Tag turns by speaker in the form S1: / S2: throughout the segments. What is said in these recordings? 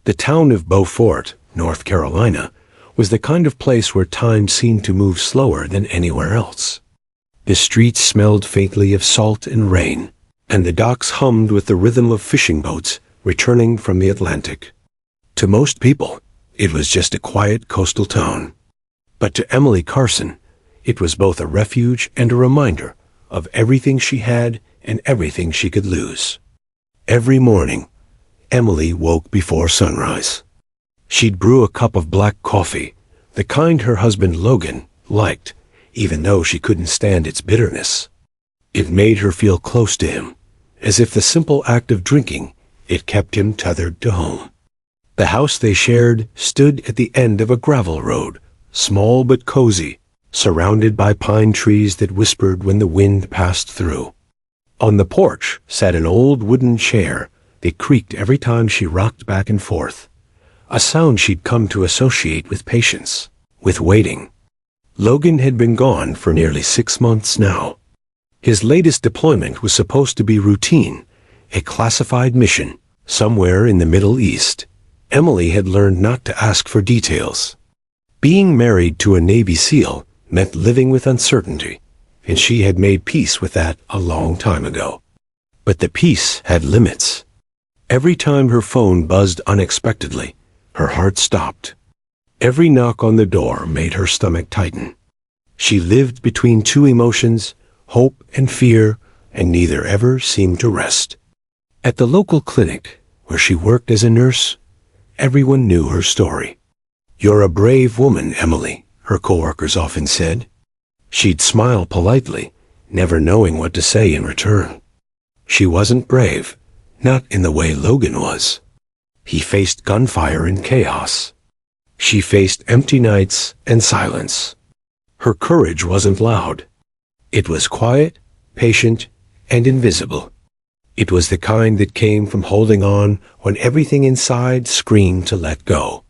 S1: The town of Beaufort, North Carolina, was the kind of place where time seemed to move slower than anywhere else. The streets smelled faintly of salt and rain, and the docks hummed with the rhythm of fishing boats returning from the Atlantic. To most people, it was just a quiet coastal town. But to Emily Carson, it was both a refuge and a reminder of everything she had and everything she could lose. Every morning, Emily woke before sunrise. She'd brew a cup of black coffee, the kind her husband Logan liked, even though she couldn't stand its bitterness. It made her feel close to him, as if the simple act of drinking it kept him tethered to home. The house they shared stood at the end of a gravel road, small but cozy, surrounded by pine trees that whispered when the wind passed through. On the porch sat an old wooden chair that creaked every time she rocked back and forth, a sound she'd come to associate with patience, with waiting. Logan had been gone for nearly 6 months now. His latest deployment was supposed to be routine, a classified mission somewhere in the Middle East. Emily had learned not to ask for details. Being married to a Navy SEAL meant living with uncertainty, and she had made peace with that a long time ago. But the peace had limits. Every time her phone buzzed unexpectedly, her heart stopped. Every knock on the door made her stomach tighten. She lived between two emotions, hope and fear, and neither ever seemed to rest. At the local clinic, where she worked as a nurse, everyone knew her story. "You're a brave woman, Emily," her coworkers often said. She'd smile politely, never knowing what to say in return. She wasn't brave, not in the way Logan was. He faced gunfire and chaos. She faced empty nights and silence. Her courage wasn't loud. It was quiet, patient, and invisible. It was the kind that came from holding on when everything inside screamed to let go.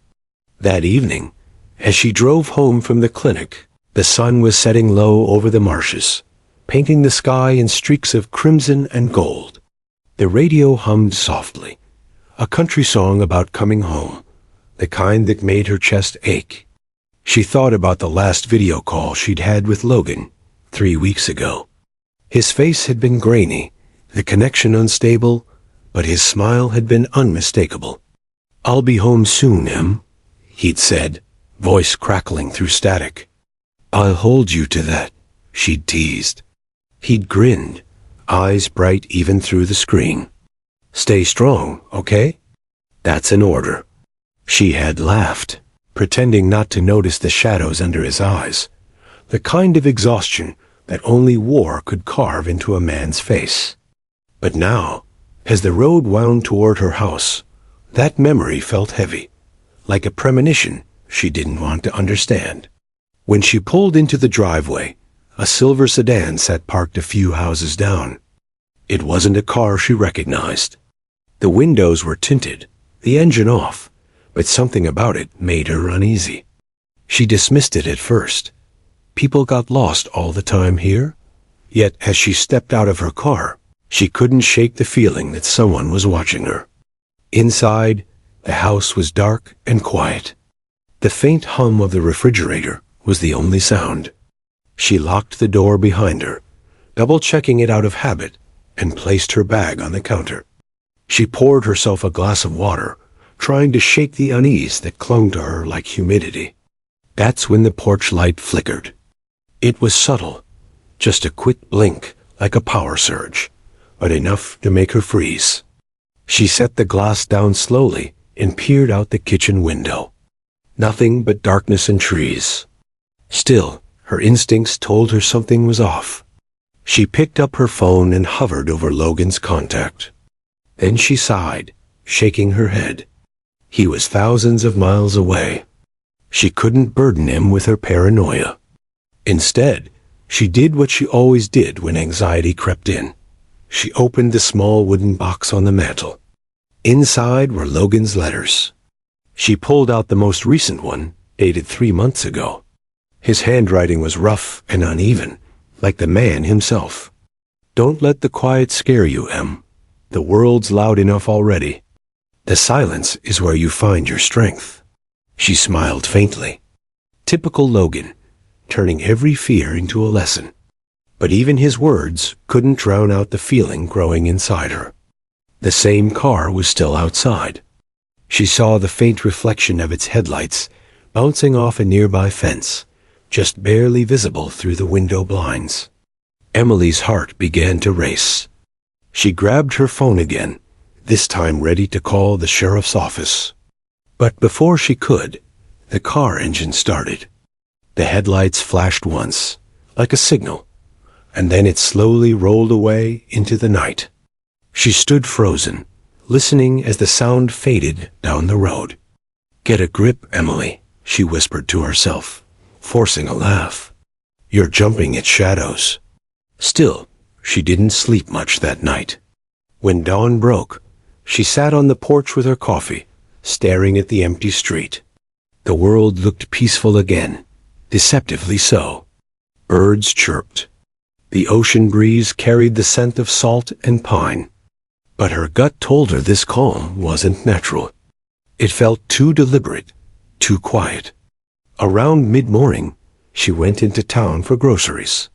S1: That evening, as she drove home from the clinic, the sun was setting low over the marshes, painting the sky in streaks of crimson and gold. The radio hummed softly, a country song about coming home, the kind that made her chest ache. She thought about the last video call she'd had with Logan 3 weeks ago. His face had been grainy, the connection unstable, but his smile had been unmistakable. "I'll be home soon, Em," he'd said, voice crackling through static. "I'll hold you to that," she'd teased. He'd grinned, eyes bright even through the screen. "Stay strong, okay?" "That's an order." She had laughed, pretending not to notice the shadows under his eyes, the kind of exhaustion that only war could carve into a man's face. But now, as the road wound toward her house, that memory felt heavy, like a premonition she didn't want to understand. When she pulled into the driveway, a silver sedan sat parked a few houses down. It wasn't a car she recognized. The windows were tinted, the engine off, but something about it made her uneasy. She dismissed it at first. People got lost all the time here. Yet as she stepped out of her car, she couldn't shake the feeling that someone was watching her. Inside, the house was dark and quiet. The faint hum of the refrigerator was the only sound. She locked the door behind her, double-checking it out of habit, and placed her bag on the counter. She poured herself a glass of water, trying to shake the unease that clung to her like humidity. That's when the porch light flickered. It was subtle, just a quick blink like a power surge, but enough to make her freeze. She set the glass down slowly and peered out the kitchen window. Nothing but darkness and trees. Still, her instincts told her something was off. She picked up her phone and hovered over Logan's contact. Then she sighed, shaking her head. He was thousands of miles away. She couldn't burden him with her paranoia. Instead, she did what she always did when anxiety crept in. She opened the small wooden box on the mantel. Inside were Logan's letters. She pulled out the most recent one, dated 3 months ago. His handwriting was rough and uneven, like the man himself. "Don't let the quiet scare you, Em. The world's loud enough already." The silence is where you find your strength. She smiled faintly. Typical Logan, turning every fear into a lesson. But even his words couldn't drown out the feeling growing inside her. The same car was still outside. She saw the faint reflection of its headlights bouncing off a nearby fence, just barely visible through the window blinds. Emily's heart began to race. She grabbed her phone again, this time ready to call the sheriff's office. But before she could, the car engine started. The headlights flashed once, like a signal, and then it slowly rolled away into the night. She stood frozen, listening as the sound faded down the road. "Get a grip, Emily," she whispered to herself, forcing a laugh. "You're jumping at shadows." Still, she didn't sleep much that night. When dawn broke, she sat on the porch with her coffee, staring at the empty street. The world looked peaceful again, deceptively so. Birds chirped. The ocean breeze carried the scent of salt and pine. But her gut told her this calm wasn't natural. It felt too deliberate, too quiet. Around mid-morning, she went into town for groceries.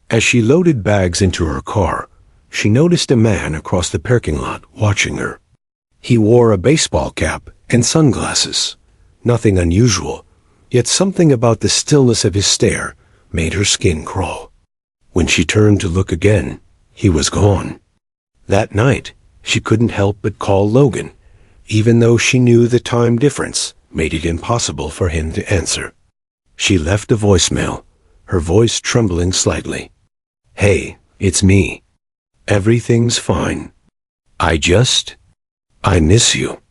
S1: As she loaded bags into her car, she noticed a man across the parking lot watching her. He wore a baseball cap and sunglasses. Nothing unusual, yet something about the stillness of his stare made her skin crawl. When she turned to look again, he was gone. That night, she couldn't help but call Logan, even though she knew the time difference made it impossible for him to answer. She left a voicemail, her voice trembling slightly. "Hey, it's me. Everything's fine. I miss you.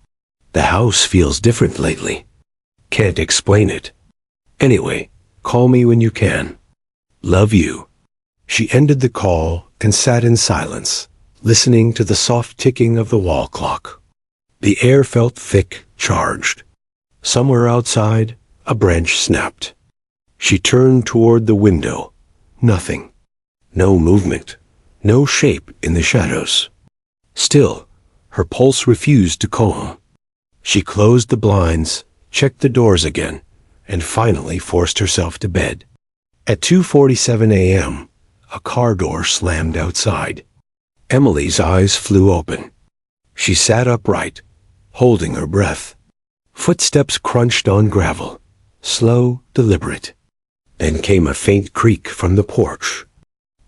S1: The house feels different lately. Can't explain it. Anyway, call me when you can. Love you." She ended the call and sat in silence, listening to the soft ticking of the wall clock. The air felt thick, charged. Somewhere outside, a branch snapped. She turned toward the window. Nothing. No movement. No shape in the shadows. Still, her pulse refused to calm. She closed the blinds, checked the doors again, and finally forced herself to bed. At 2:47 a.m., a car door slammed outside. Emily's eyes flew open. She sat upright, holding her breath. Footsteps crunched on gravel, slow, deliberate. Then came a faint creak from the porch.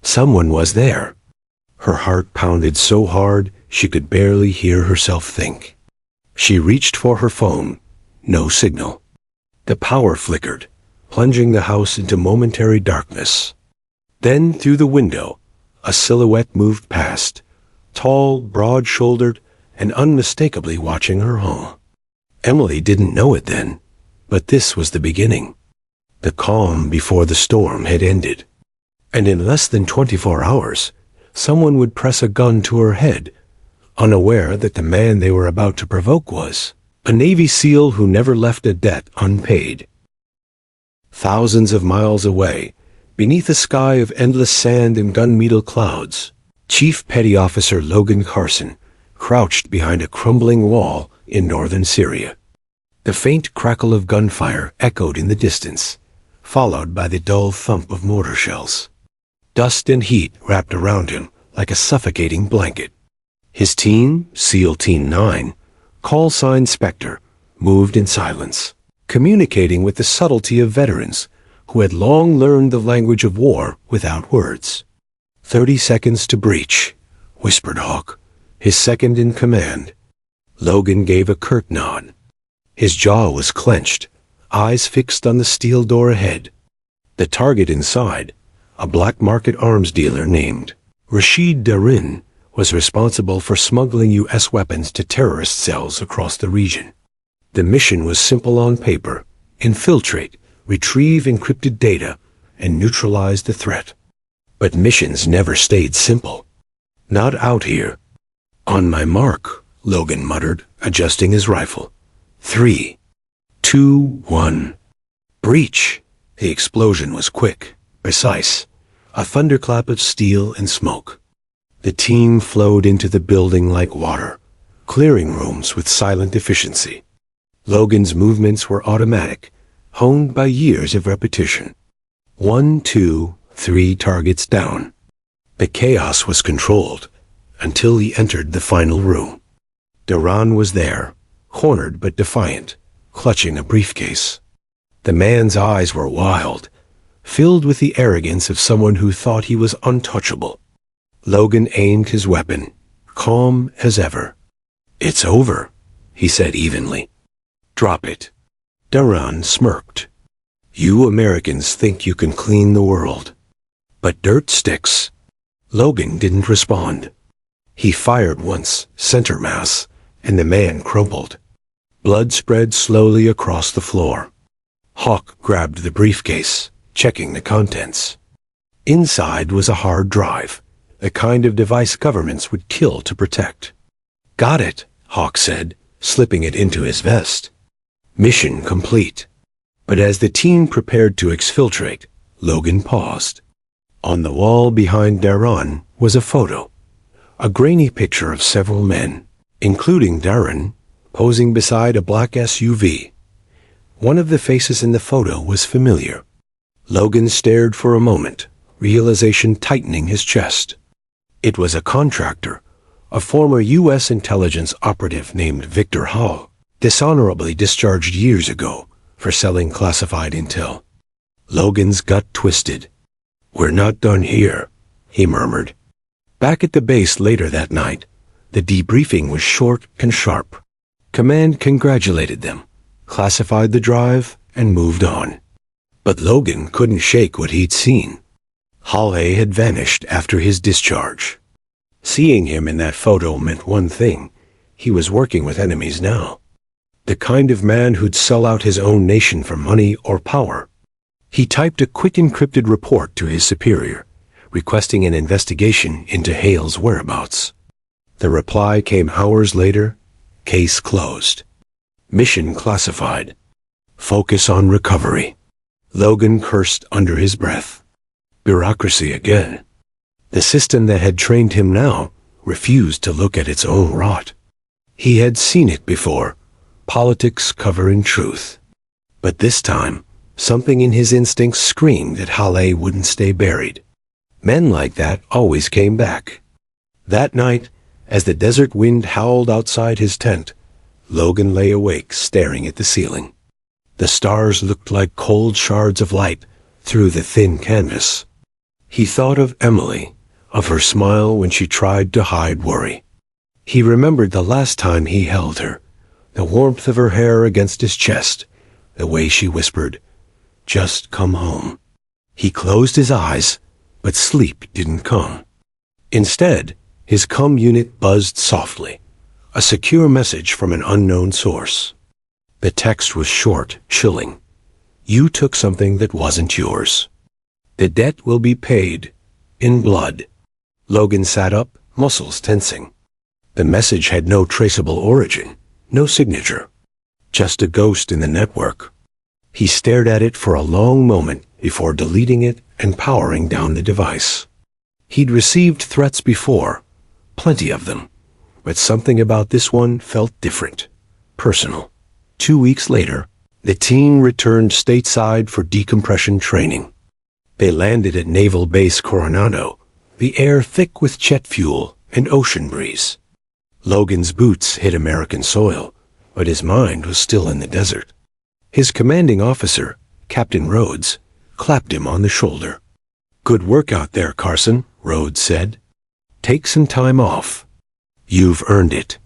S1: Someone was there. Her heart pounded so hard she could barely hear herself think. She reached for her phone. No signal. The power flickered, plunging the house into momentary darkness. Then, through the window, a silhouette moved past, tall, broad-shouldered, and unmistakably watching her home. Emily didn't know it then, but this was the beginning. The calm before the storm had ended. And in less than 24 hours, someone would press a gun to her head, unaware that the man they were about to provoke was a Navy SEAL who never left a debt unpaid. Thousands of miles away, beneath a sky of endless sand and gunmetal clouds, Chief Petty Officer Logan Carson crouched behind a crumbling wall in northern Syria. The faint crackle of gunfire echoed in the distance, followed by the dull thump of mortar shells. Dust and heat wrapped around him like a suffocating blanket. His team, SEAL Team 9, call sign Spectre, moved in silence, communicating with the subtlety of veterans who had long learned the language of war without words. 30 seconds to breach, whispered Hawk, his second in command. Logan gave a curt nod. His jaw was clenched, eyes fixed on the steel door ahead. The target inside, a black market arms dealer named Rashid Darin, was responsible for smuggling U.S. weapons to terrorist cells across the region. The mission was simple on paper: infiltrate, retrieve encrypted data, and neutralize the threat. But missions never stayed simple. Not out here. "On my mark," Logan muttered, adjusting his rifle. 3, 2, 1. Breach! The explosion was quick, precise, a thunderclap of steel and smoke. The team flowed into the building like water, clearing rooms with silent efficiency. Logan's movements were automatic, honed by years of repetition. 1, 2, 3 targets down. The chaos was controlled until he entered the final room. Duran was there, cornered but defiant, clutching a briefcase. The man's eyes were wild, filled with the arrogance of someone who thought he was untouchable. Logan aimed his weapon, calm as ever. "It's over," he said evenly. "Drop it." Duran smirked. "You Americans think you can clean the world. But dirt sticks." Logan didn't respond. He fired once, center mass, and the man crumpled. Blood spread slowly across the floor. Hawk grabbed the briefcase, checking the contents. Inside was a hard drive, the kind of device governments would kill to protect. "Got it," Hawk said, slipping it into his vest. Mission complete. But as the team prepared to exfiltrate, Logan paused. On the wall behind Duran was a photo, a grainy picture of several men, including Duran, posing beside a black SUV. One of the faces in the photo was familiar. Logan stared for a moment, realization tightening his chest. It was a contractor, a former U.S. intelligence operative named Victor Hall, dishonorably discharged years ago for selling classified intel. Logan's gut twisted. "We're not done here," he murmured. Back at the base later that night, the debriefing was short and sharp. Command congratulated them, classified the drive, and moved on. But Logan couldn't shake what he'd seen. Halle had vanished after his discharge. Seeing him in that photo meant one thing: he was working with enemies now. The kind of man who'd sell out his own nation for money or power. He typed a quick encrypted report to his superior, requesting an investigation into Hale's whereabouts. The reply came hours later: case closed. Mission classified. Focus on recovery. Logan cursed under his breath. Bureaucracy again. The system that had trained him now refused to look at its own rot. He had seen it before, politics covering truth. But this time, something in his instincts screamed that Halle wouldn't stay buried. Men like that always came back. That night, as the desert wind howled outside his tent, Logan lay awake staring at the ceiling. The stars looked like cold shards of light through the thin canvas. He thought of Emily, of her smile when she tried to hide worry. He remembered the last time he held her, the warmth of her hair against his chest, the way she whispered, "Just come home." He closed his eyes, but sleep didn't come. Instead, his comm unit buzzed softly, a secure message from an unknown source. The text was short, chilling. "You took something that wasn't yours. The debt will be paid in blood." Logan sat up, muscles tensing. The message had no traceable origin, no signature, just a ghost in the network. He stared at it for a long moment before deleting it and powering down the device. He'd received threats before, plenty of them, but something about this one felt different, personal. 2 weeks later, the team returned stateside for decompression training. They landed at Naval Base Coronado, the air thick with jet fuel and ocean breeze. Logan's boots hit American soil, but his mind was still in the desert. His commanding officer, Captain Rhodes, clapped him on the shoulder. "Good work out there, Carson," Rhodes said. "Take some time off. You've earned it."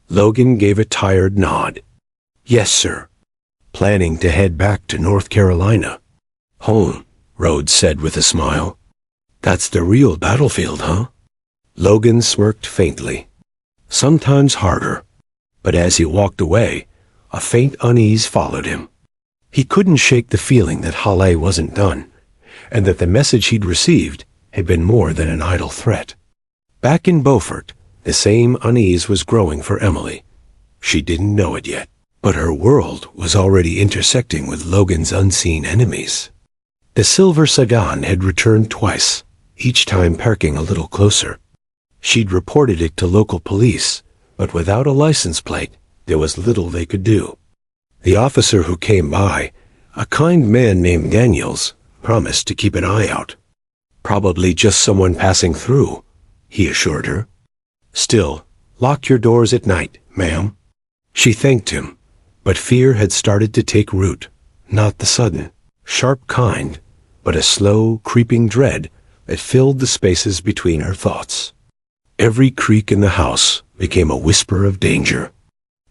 S1: Logan gave a tired nod. "Yes, sir." Planning to head back to North Carolina. "Home," Rhodes said with a smile. "That's the real battlefield, huh?" Logan smirked faintly. "Sometimes harder." But as he walked away, a faint unease followed him. He couldn't shake the feeling that Halle wasn't done, and that the message he'd received had been more than an idle threat. Back in Beaufort, the same unease was growing for Emily. She didn't know it yet, but her world was already intersecting with Logan's unseen enemies. The silver sedan had returned twice, each time parking a little closer. She'd reported it to local police, but without a license plate, there was little they could do. The officer who came by, a kind man named Daniels, promised to keep an eye out. Probably just someone passing through, he assured her. Still, lock your doors at night, ma'am. She thanked him, but fear had started to take root, not the sudden, sharp kind, but a slow, creeping dread that filled the spaces between her thoughts. Every creak in the house became a whisper of danger.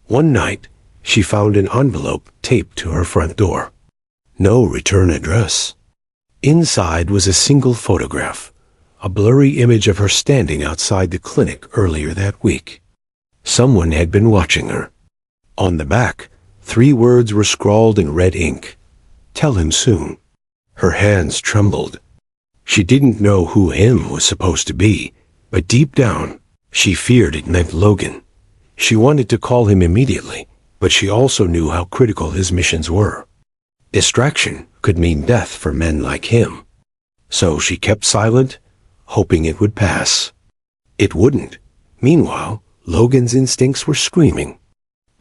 S1: One night, she found an envelope taped to her front door. No return address. Inside was a single photograph, a blurry image of her standing outside the clinic earlier that week. Someone had been watching her. On the back, 3 words were scrawled in red ink. Tell him soon. Her hands trembled. She didn't know who him was supposed to be, but deep down, she feared it meant Logan. She wanted to call him immediately, but she also knew how critical his missions were. Distraction could mean death for men like him. So she kept silent, hoping it would pass. It wouldn't. Meanwhile, Logan's instincts were screaming.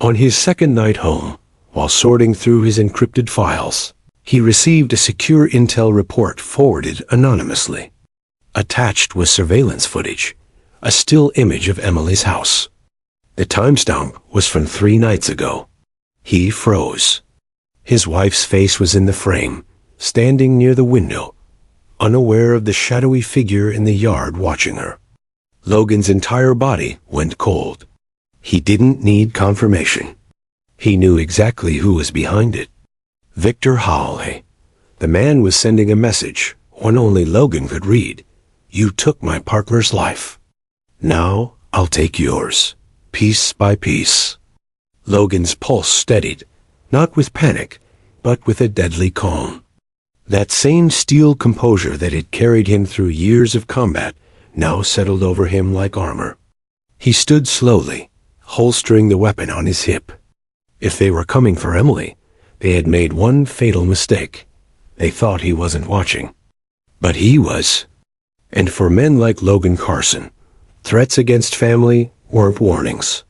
S1: On his second night home, while sorting through his encrypted files, he received a secure intel report forwarded anonymously. Attached was surveillance footage, a still image of Emily's house. The timestamp was from 3 nights ago. He froze. His wife's face was in the frame, standing near the window, unaware of the shadowy figure in the yard watching her. Logan's entire body went cold. He didn't need confirmation. He knew exactly who was behind it. Victor Hawley. The man was sending a message, one only Logan could read. You took my partner's life. Now I'll take yours, piece by piece. Logan's pulse steadied, not with panic, but with a deadly calm. That same steel composure that had carried him through years of combat now settled over him like armor. He stood slowly, holstering the weapon on his hip. If they were coming for Emily, they had made one fatal mistake. They thought he wasn't watching. But he was. And for men like Logan Carson, threats against family weren't warnings.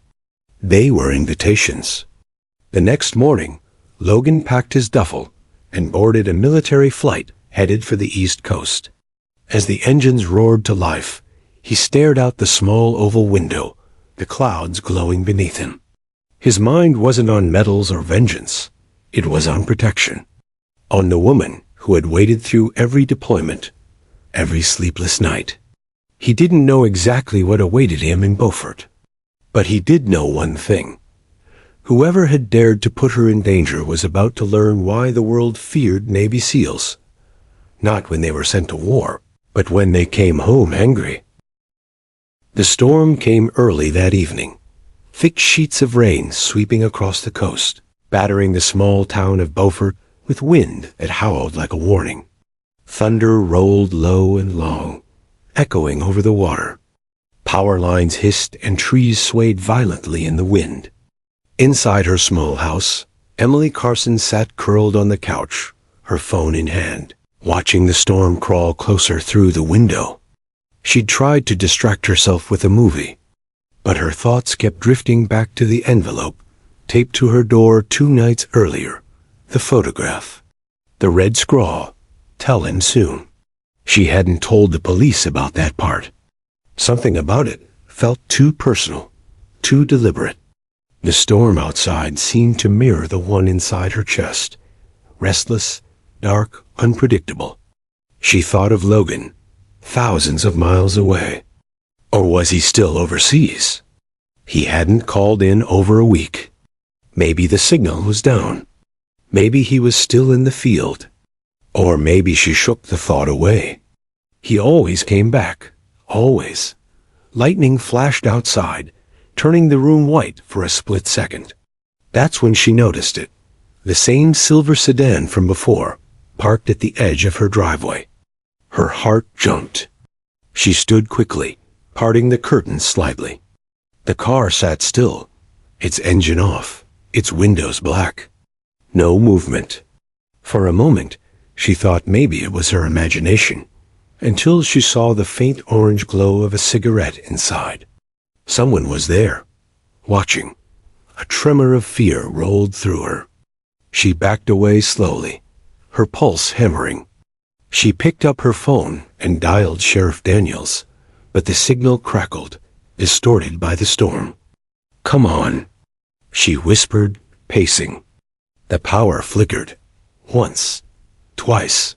S1: They were invitations. The next morning, Logan packed his duffel and boarded a military flight headed for the East Coast. As the engines roared to life, he stared out the small oval window, the clouds glowing beneath him. His mind wasn't on medals or vengeance. It was on protection. On the woman who had waited through every deployment, every sleepless night. He didn't know exactly what awaited him in Beaufort. But he did know one thing. Whoever had dared to put her in danger was about to learn why the world feared Navy SEALs. Not when they were sent to war, but when they came home angry. The storm came early that evening. Thick sheets of rain sweeping across the coast, battering the small town of Beaufort with wind that howled like a warning. Thunder rolled low and long, echoing over the water. Power lines hissed and trees swayed violently in the wind. Inside her small house, Emily Carson sat curled on the couch, her phone in hand, watching the storm crawl closer through the window. She'd tried to distract herself with a movie, but her thoughts kept drifting back to the envelope taped to her door 2 nights earlier, the photograph, the red scrawl, tell him soon. She hadn't told the police about that part. Something about it felt too personal, too deliberate. The storm outside seemed to mirror the one inside her chest, restless, dark, unpredictable. She thought of Logan, thousands of miles away. Or was he still overseas? He hadn't called in over a week. Maybe the signal was down. Maybe he was still in the field. Or maybe she shook the thought away. He always came back, always. Lightning flashed outside, turning the room white for a split second. That's when she noticed it. The same silver sedan from before, parked at the edge of her driveway. Her heart jumped. She stood quickly, parting the curtains slightly. The car sat still, its engine off, its windows black. No movement. For a moment, she thought maybe it was her imagination, until she saw the faint orange glow of a cigarette inside. Someone was there, watching. A tremor of fear rolled through her. She backed away slowly, her pulse hammering. She picked up her phone and dialed Sheriff Daniels, but the signal crackled, distorted by the storm. "Come on," she whispered, pacing. The power flickered. Once, twice,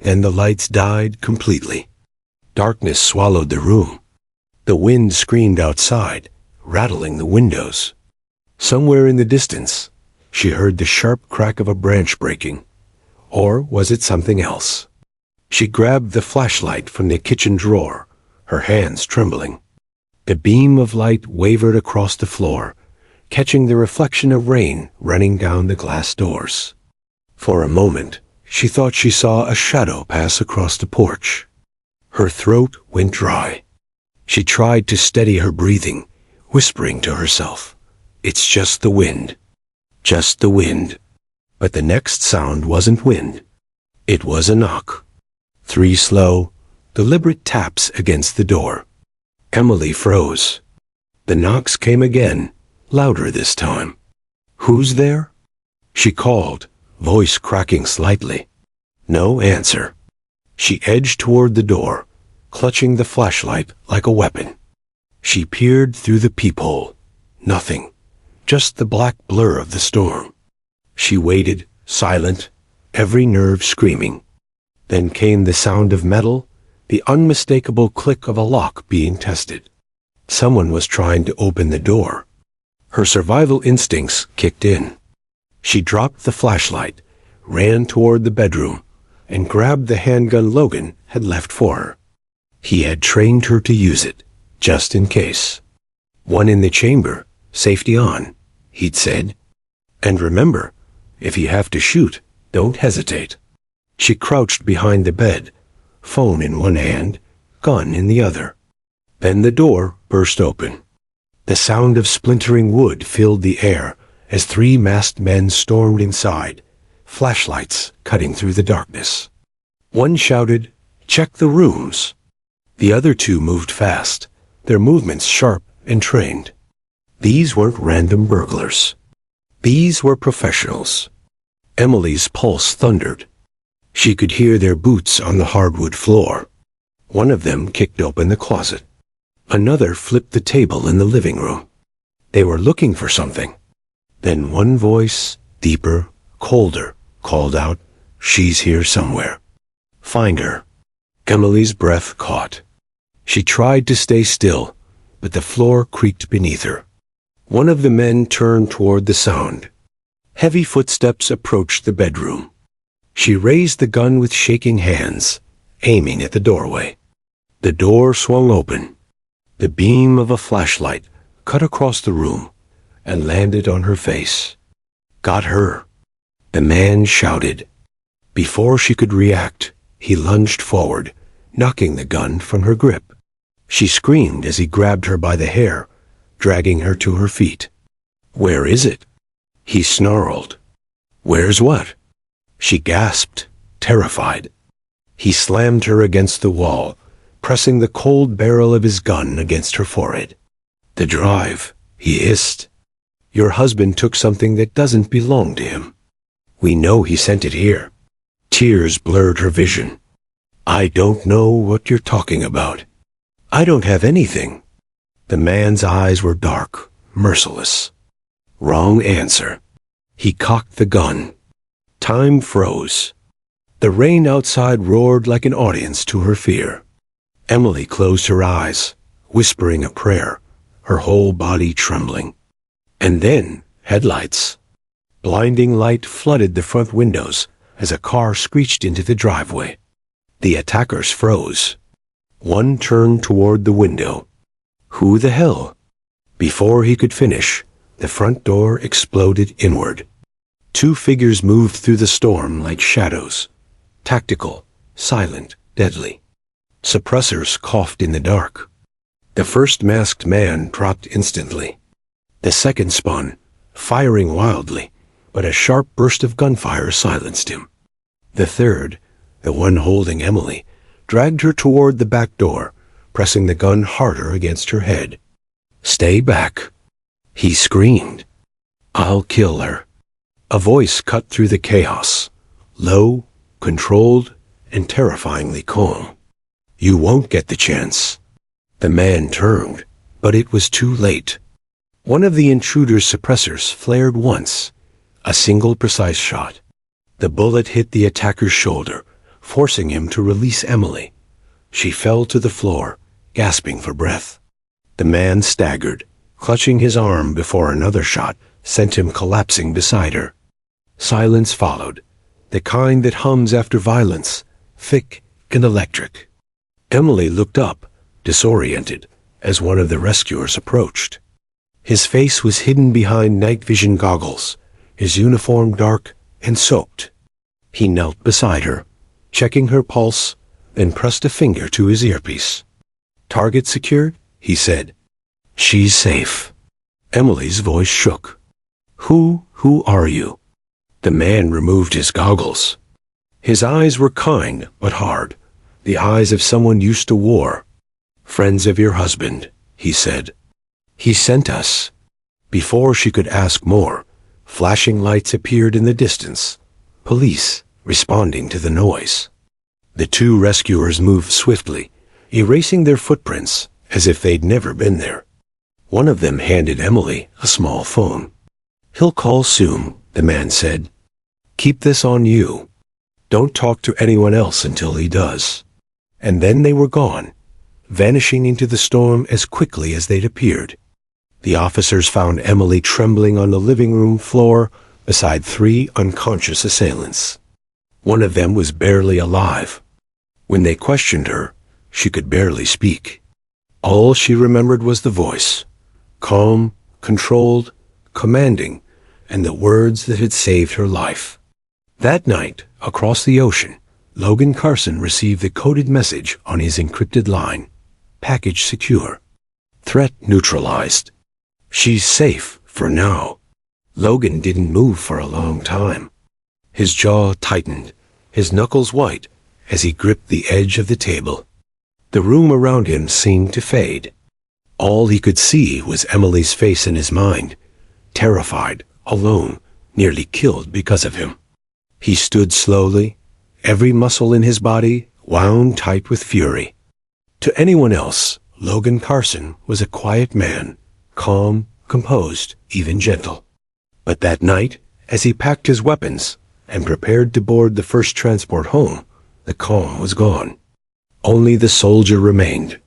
S1: then the lights died completely. Darkness swallowed the room. The wind screamed outside, rattling the windows. Somewhere in the distance, she heard the sharp crack of a branch breaking. Or was it something else? She grabbed the flashlight from the kitchen drawer, her hands trembling. The beam of light wavered across the floor, catching the reflection of rain running down the glass doors. For a moment, she thought she saw a shadow pass across the porch. Her throat went dry. She tried to steady her breathing, whispering to herself, "It's just the wind. Just the wind." But the next sound wasn't wind. It was a knock. 3 slow, deliberate taps against the door. Emily froze. The knocks came again, louder this time. "Who's there?" she called, voice cracking slightly. No answer. She edged toward the door, clutching the flashlight like a weapon. She peered through the peephole. Nothing. Just the black blur of the storm. She waited, silent, every nerve screaming. Then came the sound of metal, the unmistakable click of a lock being tested. Someone was trying to open the door. Her survival instincts kicked in. She dropped the flashlight, ran toward the bedroom, and grabbed the handgun Logan had left for her. He had trained her to use it, just in case. "One in the chamber, safety on," he'd said. "And remember, if you have to shoot, don't hesitate." She crouched behind the bed, phone in one hand, gun in the other. Then the door burst open. The sound of splintering wood filled the air as 3 masked men stormed inside, flashlights cutting through the darkness. One shouted, "Check the rooms." The other 2 moved fast, their movements sharp and trained. These weren't random burglars. These were professionals. Emily's pulse thundered. She could hear their boots on the hardwood floor. One of them kicked open the closet. Another flipped the table in the living room. They were looking for something. Then one voice, deeper, colder, called out, "She's here somewhere. Find her." Emily's breath caught. She tried to stay still, but the floor creaked beneath her. One of the men turned toward the sound. Heavy footsteps approached the bedroom. She raised the gun with shaking hands, aiming at the doorway. The door swung open. The beam of a flashlight cut across the room and landed on her face. "Got her," the man shouted. Before she could react, he lunged forward, knocking the gun from her grip. She screamed as he grabbed her by the hair, dragging her to her feet. "Where is it?" he snarled. "Where's what?" She gasped, terrified. He slammed her against the wall, pressing the cold barrel of his gun against her forehead. "The drive," he hissed. "Your husband took something that doesn't belong to him. We know he sent it here." Tears blurred her vision. "I don't know what you're talking about. I don't have anything." The man's eyes were dark, merciless. Wrong answer. He cocked the gun. Time froze. The rain outside roared like an audience to her fear. Emily closed her eyes, whispering a prayer, her whole body trembling. And then, headlights. Blinding light flooded the front windows as a car screeched into the driveway. The attackers froze. One turned toward the window. Who the hell? Before he could finish, the front door exploded inward. 2 figures moved through the storm like shadows. Tactical, silent, deadly. Suppressors coughed in the dark. The first masked man dropped instantly. The second spun, firing wildly, but a sharp burst of gunfire silenced him. The third, the one holding Emily, dragged her toward the back door, pressing the gun harder against her head. "Stay back," He screamed. "I'll kill her." A voice cut through the chaos, low, controlled, and terrifyingly calm. "You won't get the chance." The man turned, but it was too late. One of the intruder's suppressors flared once, a single precise shot. The bullet hit the attacker's shoulder, forcing him to release Emily. She fell to the floor, gasping for breath. The man staggered, clutching his arm before another shot sent him collapsing beside her. Silence followed, the kind that hums after violence, thick and electric. Emily looked up, disoriented, as one of the rescuers approached. His face was hidden behind night vision goggles, his uniform dark and soaked. He knelt beside her, checking her pulse, then pressed a finger to his earpiece. "Target secured?" he said. "She's safe." Emily's voice shook. Who are you?" The man removed his goggles. His eyes were kind but hard, the eyes of someone used to war. "Friends of your husband," he said. "He sent us." Before she could ask more, flashing lights appeared in the distance, police responding to the noise. The two rescuers moved swiftly, erasing their footprints as if they'd never been there. One of them handed Emily a small phone. "He'll call soon," the man said. "Keep this on you. Don't talk to anyone else until he does." And then they were gone, vanishing into the storm as quickly as they'd appeared. The officers found Emily trembling on the living room floor beside 3 unconscious assailants. One of them was barely alive. When they questioned her, she could barely speak. All she remembered was the voice, calm, controlled, commanding, and the words that had saved her life. That night, across the ocean, Logan Carson received the coded message on his encrypted line. Package secure. Threat neutralized. She's safe for now. Logan didn't move for a long time. His jaw tightened, his knuckles white, as he gripped the edge of the table. The room around him seemed to fade. All he could see was Emily's face in his mind, terrified, alone, nearly killed because of him. He stood slowly, every muscle in his body wound tight with fury. To anyone else, Logan Carson was a quiet man, calm, composed, even gentle. But that night, as he packed his weapons and prepared to board the first transport home, the calm was gone. Only the soldier remained,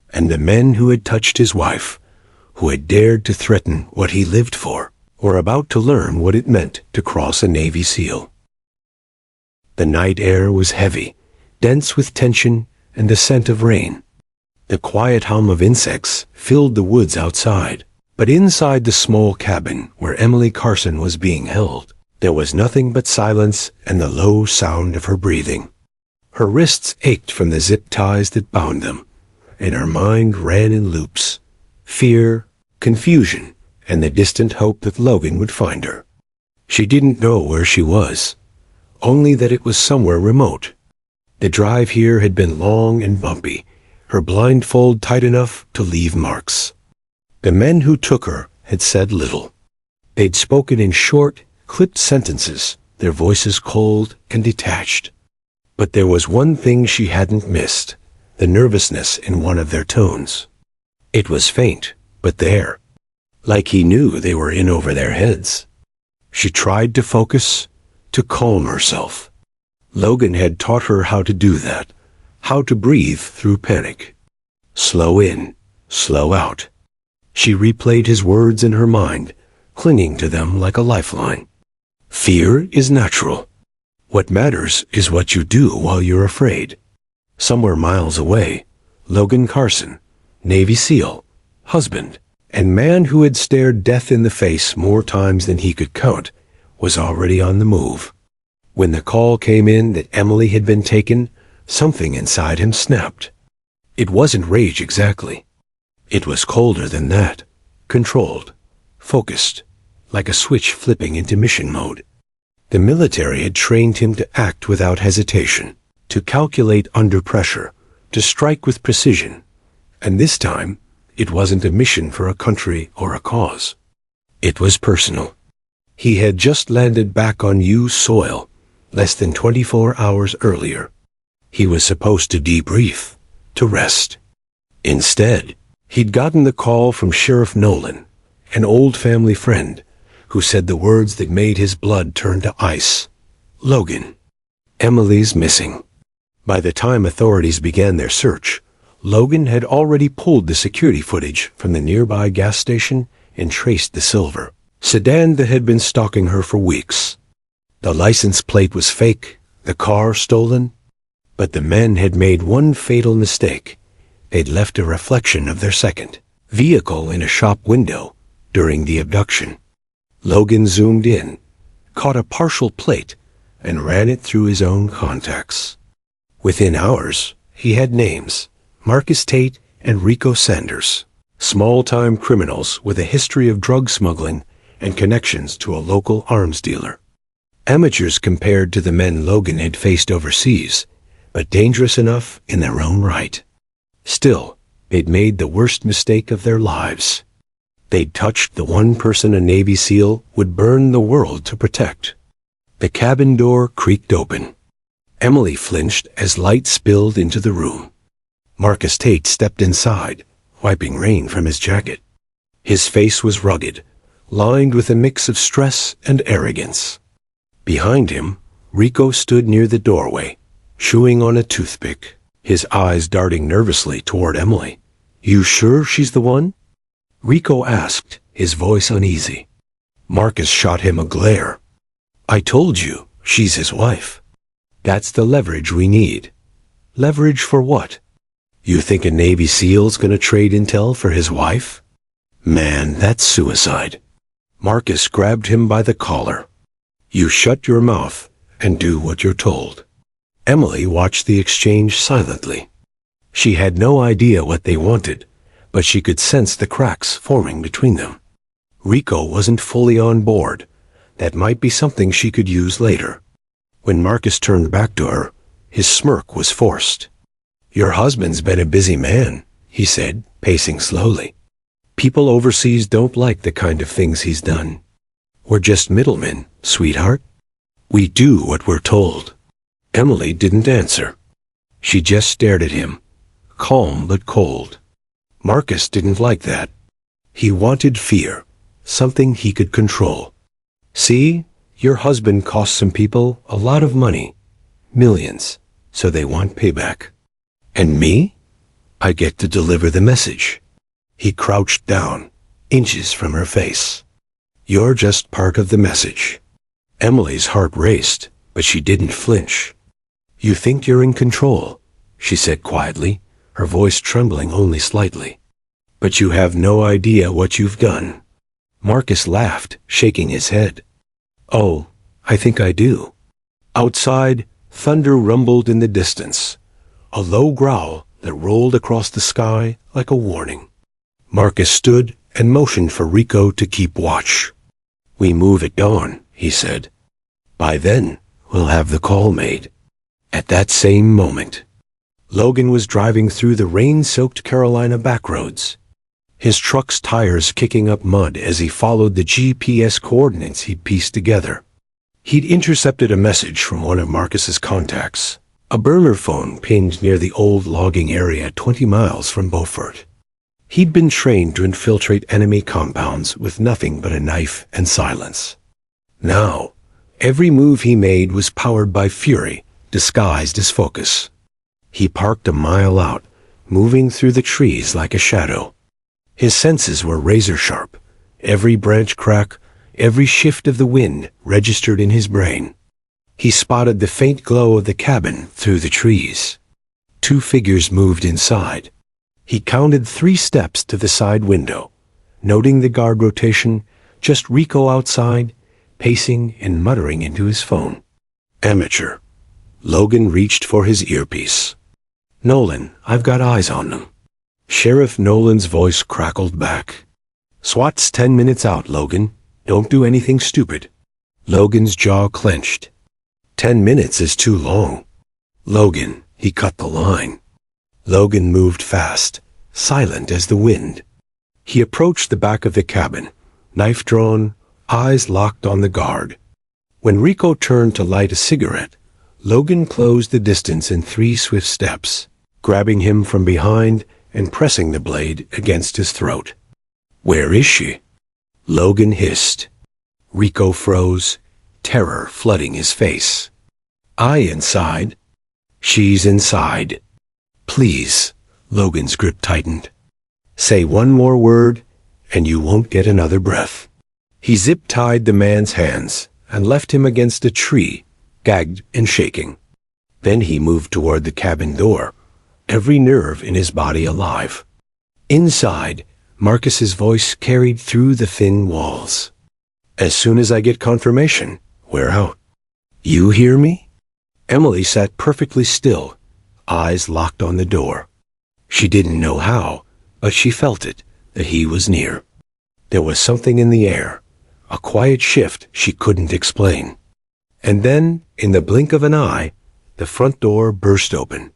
S1: and the men who had touched his wife, who had dared to threaten what he lived for, were about to learn what it meant to cross a Navy SEAL. The night air was heavy, dense with tension and the scent of rain. The quiet hum of insects filled the woods outside, but inside the small cabin where Emily Carson was being held, there was nothing but silence and the low sound of her breathing. Her wrists ached from the zip ties that bound them, and her mind ran in loops. Fear, confusion, and the distant hope that Logan would find her. She didn't know where she was, only that it was somewhere remote. The drive here had been long and bumpy, her blindfold tight enough to leave marks. The men who took her had said little. They'd spoken in short, clipped sentences, their voices cold and detached. But there was one thing she hadn't missed, the nervousness in one of their tones. It was faint, but there, like he knew they were in over their heads. She tried to focus, to calm herself. Logan had taught her how to do that, how to breathe through panic. Slow in, slow out. She replayed his words in her mind, clinging to them like a lifeline. Fear is natural. What matters is what you do while you're afraid. Somewhere miles away, Logan Carson, Navy SEAL, husband, and man who had stared death in the face more times than he could count, was already on the move. When the call came in that Emily had been taken, something inside him snapped. It wasn't rage exactly. It was colder than that, controlled, focused, like a switch flipping into mission mode. The military had trained him to act without hesitation, to calculate under pressure, to strike with precision. And this time, it wasn't a mission for a country or a cause. It was personal. He had just landed back on U soil, less than 24 hours earlier. He was supposed to debrief, to rest. Instead, he'd gotten the call from Sheriff Nolan, an old family friend, who said the words that made his blood turn to ice. Logan. Emily's missing. By the time authorities began their search, Logan had already pulled the security footage from the nearby gas station and traced the silver sedan that had been stalking her for weeks. The license plate was fake, the car stolen, but the men had made one fatal mistake. They'd left a reflection of their second vehicle in a shop window during the abduction. Logan zoomed in, caught a partial plate, and ran it through his own contacts. Within hours, he had names: Marcus Tate and Rico Sanders, small-time criminals with a history of drug smuggling and connections to a local arms dealer. Amateurs compared to the men Logan had faced overseas, but dangerous enough in their own right. Still, they'd made the worst mistake of their lives. They'd touched the one person a Navy SEAL would burn the world to protect. The cabin door creaked open. Emily flinched as light spilled into the room. Marcus Tate stepped inside, wiping rain from his jacket. His face was rugged, lined with a mix of stress and arrogance. Behind him, Rico stood near the doorway, chewing on a toothpick, his eyes darting nervously toward Emily. "You sure she's the one?" Rico asked, his voice uneasy. Marcus shot him a glare. "I told you, she's his wife. That's the leverage we need." "Leverage for what?" "You think a Navy SEAL's gonna trade intel for his wife? Man, that's suicide." Marcus grabbed him by the collar. "You shut your mouth and do what you're told." Emily watched the exchange silently. She had no idea what they wanted, but she could sense the cracks forming between them. Rico wasn't fully on board. That might be something she could use later. When Marcus turned back to her, his smirk was forced. "Your husband's been a busy man," he said, pacing slowly. "People overseas don't like the kind of things he's done. We're just middlemen, sweetheart. We do what we're told." Emily didn't answer. She just stared at him, calm but cold. Marcus didn't like that. He wanted fear, something he could control. "See, your husband cost some people a lot of money, millions, so they want payback. And me? I get to deliver the message." He crouched down, inches from her face. "You're just part of the message." Emily's heart raced, but she didn't flinch. "You think you're in control," she said quietly, her voice trembling only slightly. "But you have no idea what you've done." Marcus laughed, shaking his head. "Oh, I think I do." Outside, thunder rumbled in the distance, a low growl that rolled across the sky like a warning. Marcus stood and motioned for Rico to keep watch. "We move at dawn," he said. "By then, we'll have the call made." At that same moment, Logan was driving through the rain-soaked Carolina backroads, his truck's tires kicking up mud as he followed the GPS coordinates he'd pieced together. He'd intercepted a message from one of Marcus's contacts, a burner phone pinned near the old logging area 20 miles from Beaufort. He'd been trained to infiltrate enemy compounds with nothing but a knife and silence. Now, every move he made was powered by fury, disguised as focus. He parked a mile out, moving through the trees like a shadow. His senses were razor-sharp. Every branch crack, every shift of the wind registered in his brain. He spotted the faint glow of the cabin through the trees. 2 figures moved inside. He counted 3 steps to the side window, noting the guard rotation, just Rico outside, pacing and muttering into his phone. "Amateur." Logan reached for his earpiece. "Nolan, I've got eyes on them." Sheriff Nolan's voice crackled back. "SWAT's 10 minutes out, Logan. Don't do anything stupid." Logan's jaw clenched. 10 minutes is too long. "Logan," he cut the line. Logan moved fast, silent as the wind. He approached the back of the cabin, knife drawn, eyes locked on the guard. When Rico turned to light a cigarette, Logan closed the distance in 3 swift steps, grabbing him from behind and pressing the blade against his throat. "Where is she?" Logan hissed. Rico froze, terror flooding his face. "I inside." "She's inside." "Please." Logan's grip tightened. "Say one more word, and you won't get another breath." He zip-tied the man's hands and left him against a tree, gagged and shaking. Then he moved toward the cabin door, every nerve in his body alive. Inside, Marcus's voice carried through the thin walls. "As soon as I get confirmation, we're out. You hear me?" Emily sat perfectly still, eyes locked on the door. She didn't know how, but she felt it, that he was near. There was something in the air, a quiet shift she couldn't explain. And then, in the blink of an eye, the front door burst open.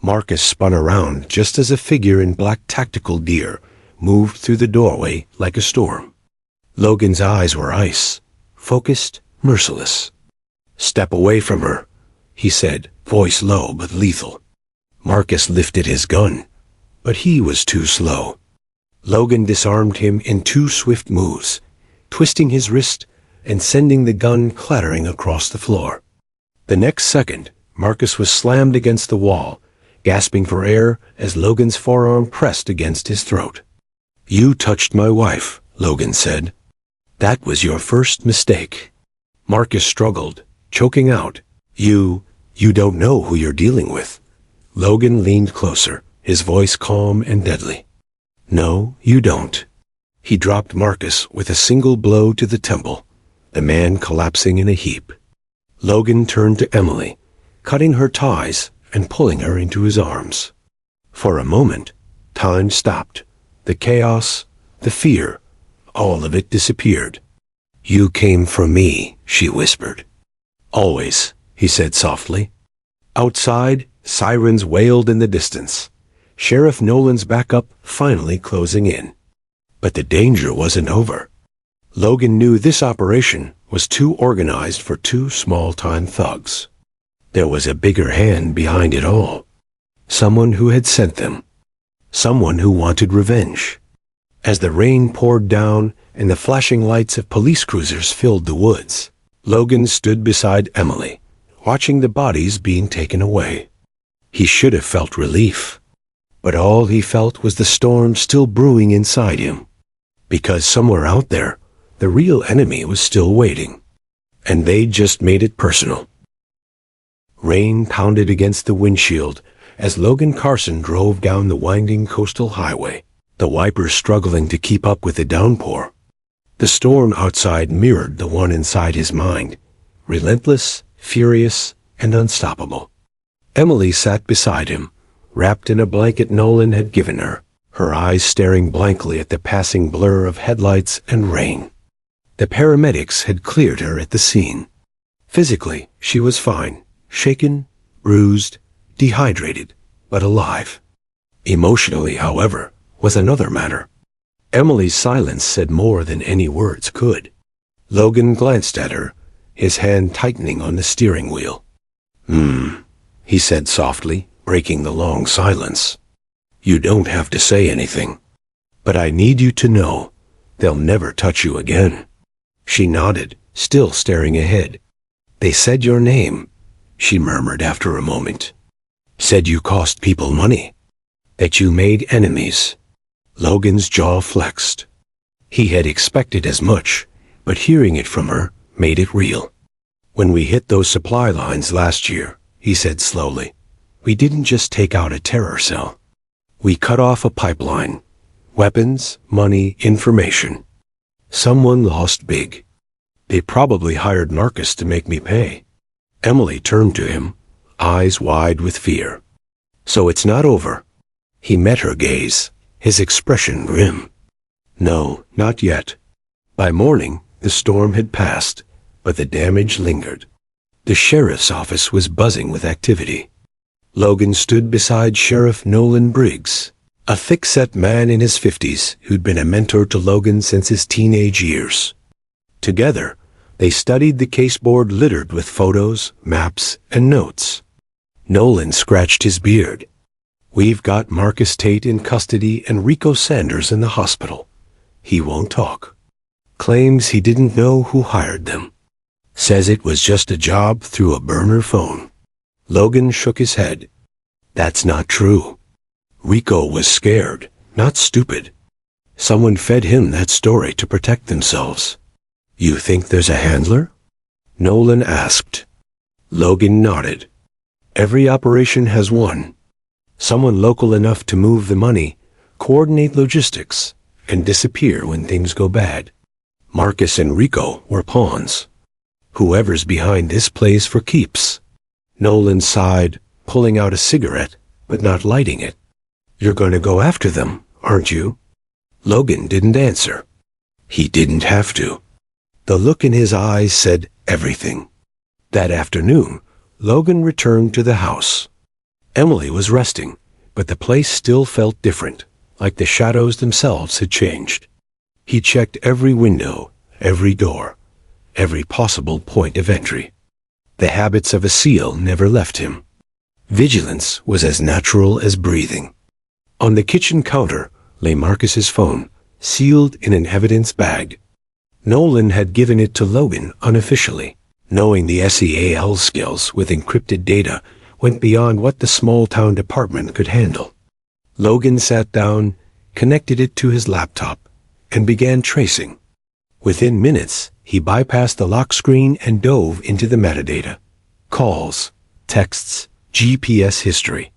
S1: Marcus spun around just as a figure in black tactical gear moved through the doorway like a storm. Logan's eyes were ice, focused, merciless. "Step away from her," he said, voice low but lethal. Marcus lifted his gun, but he was too slow. Logan disarmed him in 2 swift moves, twisting his wrist and sending the gun clattering across the floor. The next second, Marcus was slammed against the wall, gasping for air as Logan's forearm pressed against his throat. "You touched my wife," Logan said. "That was your first mistake." Marcus struggled, choking out. You don't know who you're dealing with." Logan leaned closer, his voice calm and deadly. "No, you don't." He dropped Marcus with a single blow to the temple, the man collapsing in a heap. Logan turned to Emily, cutting her ties and pulling her into his arms. For a moment, time stopped. The chaos, the fear, all of it disappeared. "You came for me," she whispered. "Always," he said softly. Outside, sirens wailed in the distance. Sheriff Nolan's backup finally closing in. But the danger wasn't over. Logan knew this operation was too organized for 2 small-time thugs. There was a bigger hand behind it all. Someone who had sent them. Someone who wanted revenge. As the rain poured down and the flashing lights of police cruisers filled the woods, Logan stood beside Emily, watching the bodies being taken away. He should have felt relief, but all he felt was the storm still brewing inside him. Because somewhere out there, the real enemy was still waiting, and they just made it personal. Rain pounded against the windshield as Logan Carson drove down the winding coastal highway, the wipers struggling to keep up with the downpour. The storm outside mirrored the one inside his mind, relentless, furious, and unstoppable. Emily sat beside him, wrapped in a blanket Nolan had given her, her eyes staring blankly at the passing blur of headlights and rain. The paramedics had cleared her at the scene. Physically, she was fine, shaken, bruised, dehydrated, but alive. Emotionally, however, was another matter. Emily's silence said more than any words could. Logan glanced at her, his hand tightening on the steering wheel. He said softly, breaking the long silence. "You don't have to say anything. But I need you to know, they'll never touch you again." She nodded, still staring ahead. "They said your name," she murmured after a moment. "Said you cost people money. That you made enemies." Logan's jaw flexed. He had expected as much, but hearing it from her made it real. "When we hit those supply lines last year," he said slowly, "we didn't just take out a terror cell. We cut off a pipeline. Weapons, money, information. Someone lost big. They probably hired Marcus to make me pay." Emily turned to him, eyes wide with fear. "So it's not over?" He met her gaze, his expression grim. "No, not yet." By morning, the storm had passed, but the damage lingered. The sheriff's office was buzzing with activity. Logan stood beside Sheriff Nolan Briggs, a thick-set man in his 50s who'd been a mentor to Logan since his teenage years. Together, they studied the caseboard littered with photos, maps, and notes. Nolan scratched his beard. "We've got Marcus Tate in custody and Rico Sanders in the hospital. He won't talk. Claims he didn't know who hired them. Says it was just a job through a burner phone." Logan shook his head. "That's not true. Rico was scared, not stupid. Someone fed him that story to protect themselves." "You think there's a handler?" Nolan asked. Logan nodded. "Every operation has one. Someone local enough to move the money, coordinate logistics, and disappear when things go bad. Marcus and Rico were pawns. Whoever's behind this plays for keeps." Nolan sighed, pulling out a cigarette, but not lighting it. "You're going to go after them, aren't you?" Logan didn't answer. He didn't have to. The look in his eyes said everything. That afternoon, Logan returned to the house. Emily was resting, but the place still felt different, like the shadows themselves had changed. He checked every window, every door, every possible point of entry. The habits of a SEAL never left him. Vigilance was as natural as breathing. On the kitchen counter lay Marcus's phone, sealed in an evidence bag. Nolan had given it to Logan unofficially, knowing the SEAL skills with encrypted data went beyond what the small-town department could handle. Logan sat down, connected it to his laptop, and began tracing. Within minutes, he bypassed the lock screen and dove into the metadata. Calls, texts, GPS history.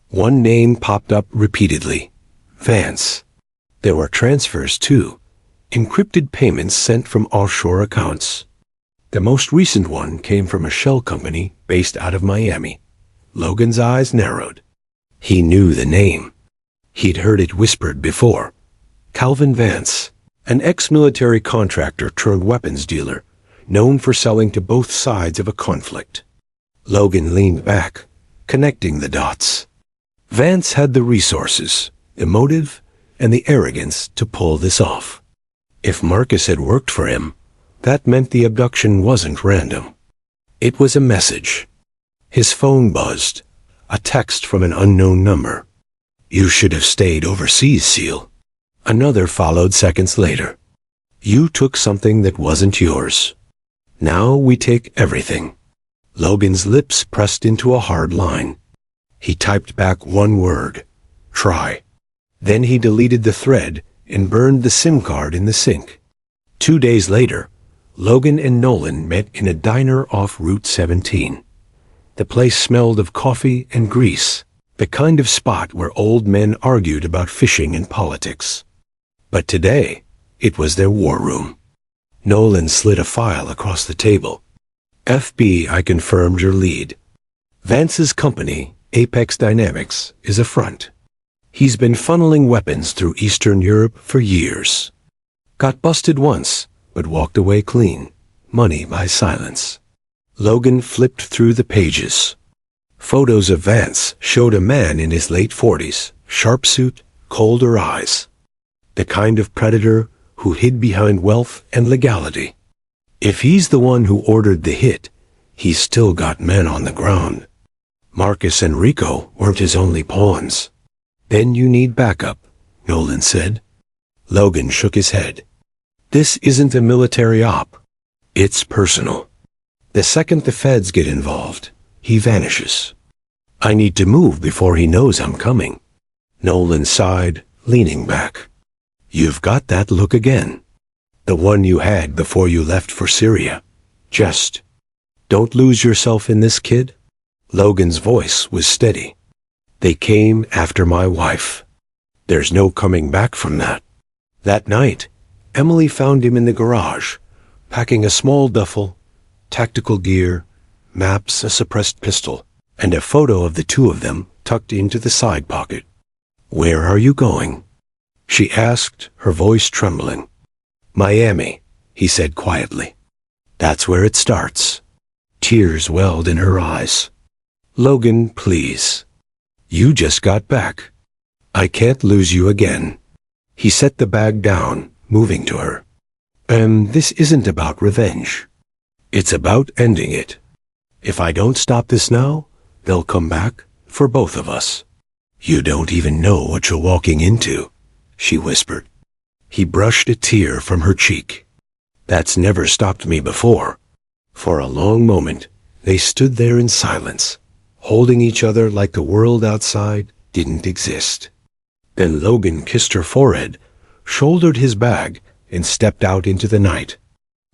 S1: One name popped up repeatedly. Vance. There were transfers, too. Encrypted payments sent from offshore accounts. The most recent one came from a shell company based out of Miami. Logan's eyes narrowed. He knew the name. He'd heard it whispered before. Calvin Vance, an ex-military contractor turned weapons dealer, known for selling to both sides of a conflict. Logan leaned back, connecting the dots. Vance had the resources, the motive, and the arrogance to pull this off. If Marcus had worked for him, that meant the abduction wasn't random. It was a message. His phone buzzed, a text from an unknown number. "You should have stayed overseas, SEAL." Another followed seconds later. "You took something that wasn't yours. Now we take everything." Logan's lips pressed into a hard line. He typed back one word, "Try." Then he deleted the thread and burned the SIM card in the sink. 2 days later, Logan and Nolan met in a diner off Route 17. The place smelled of coffee and grease, the kind of spot where old men argued about fishing and politics. But today, it was their war room. Nolan slid a file across the table. "FBI confirmed your lead. Vance's company, Apex Dynamics, is a front. He's been funneling weapons through Eastern Europe for years. Got busted once, but walked away clean. Money by silence." Logan flipped through the pages. Photos of Vance showed a man in his late 40s, sharp suit, colder eyes. The kind of predator who hid behind wealth and legality. If he's the one who ordered the hit, he's still got men on the ground. Marcus and Rico weren't his only pawns. "Then you need backup," Nolan said. Logan shook his head. "This isn't a military op. It's personal. The second the feds get involved, he vanishes. I need to move before he knows I'm coming." Nolan sighed, leaning back. "You've got that look again. The one you had before you left for Syria. Just don't lose yourself in this, kid." Logan's voice was steady. "They came after my wife. There's no coming back from that." That night, Emily found him in the garage, packing a small duffel, tactical gear, maps, a suppressed pistol, and a photo of the two of them tucked into the side pocket. "Where are you going?" she asked, her voice trembling. "Miami," he said quietly. "That's where it starts." Tears welled in her eyes. "Logan, please. You just got back." I can't lose you again. He set the bag down, moving to her. This isn't about revenge. It's about ending it. If I don't stop this now, they'll come back for both of us. You don't even know what you're walking into, she whispered. He brushed a tear from her cheek. That's never stopped me before. For a long moment, they stood there in silence, holding each other like the world outside didn't exist. Then Logan kissed her forehead, shouldered his bag, and stepped out into the night.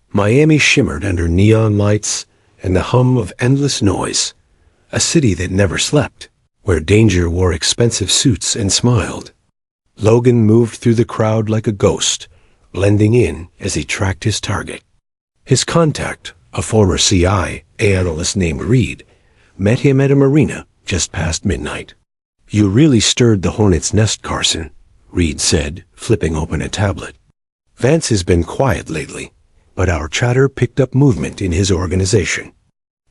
S1: Miami shimmered under neon lights and the hum of endless noise, a city that never slept, where danger wore expensive suits and smiled. Logan moved through the crowd like a ghost, blending in as he tracked his target. His contact, a former CIA analyst named Reed, met him at a marina just past midnight. You really stirred the hornet's nest, Carson, Reed said, flipping open a tablet. Vance has been quiet lately, but our chatter picked up movement in his organization.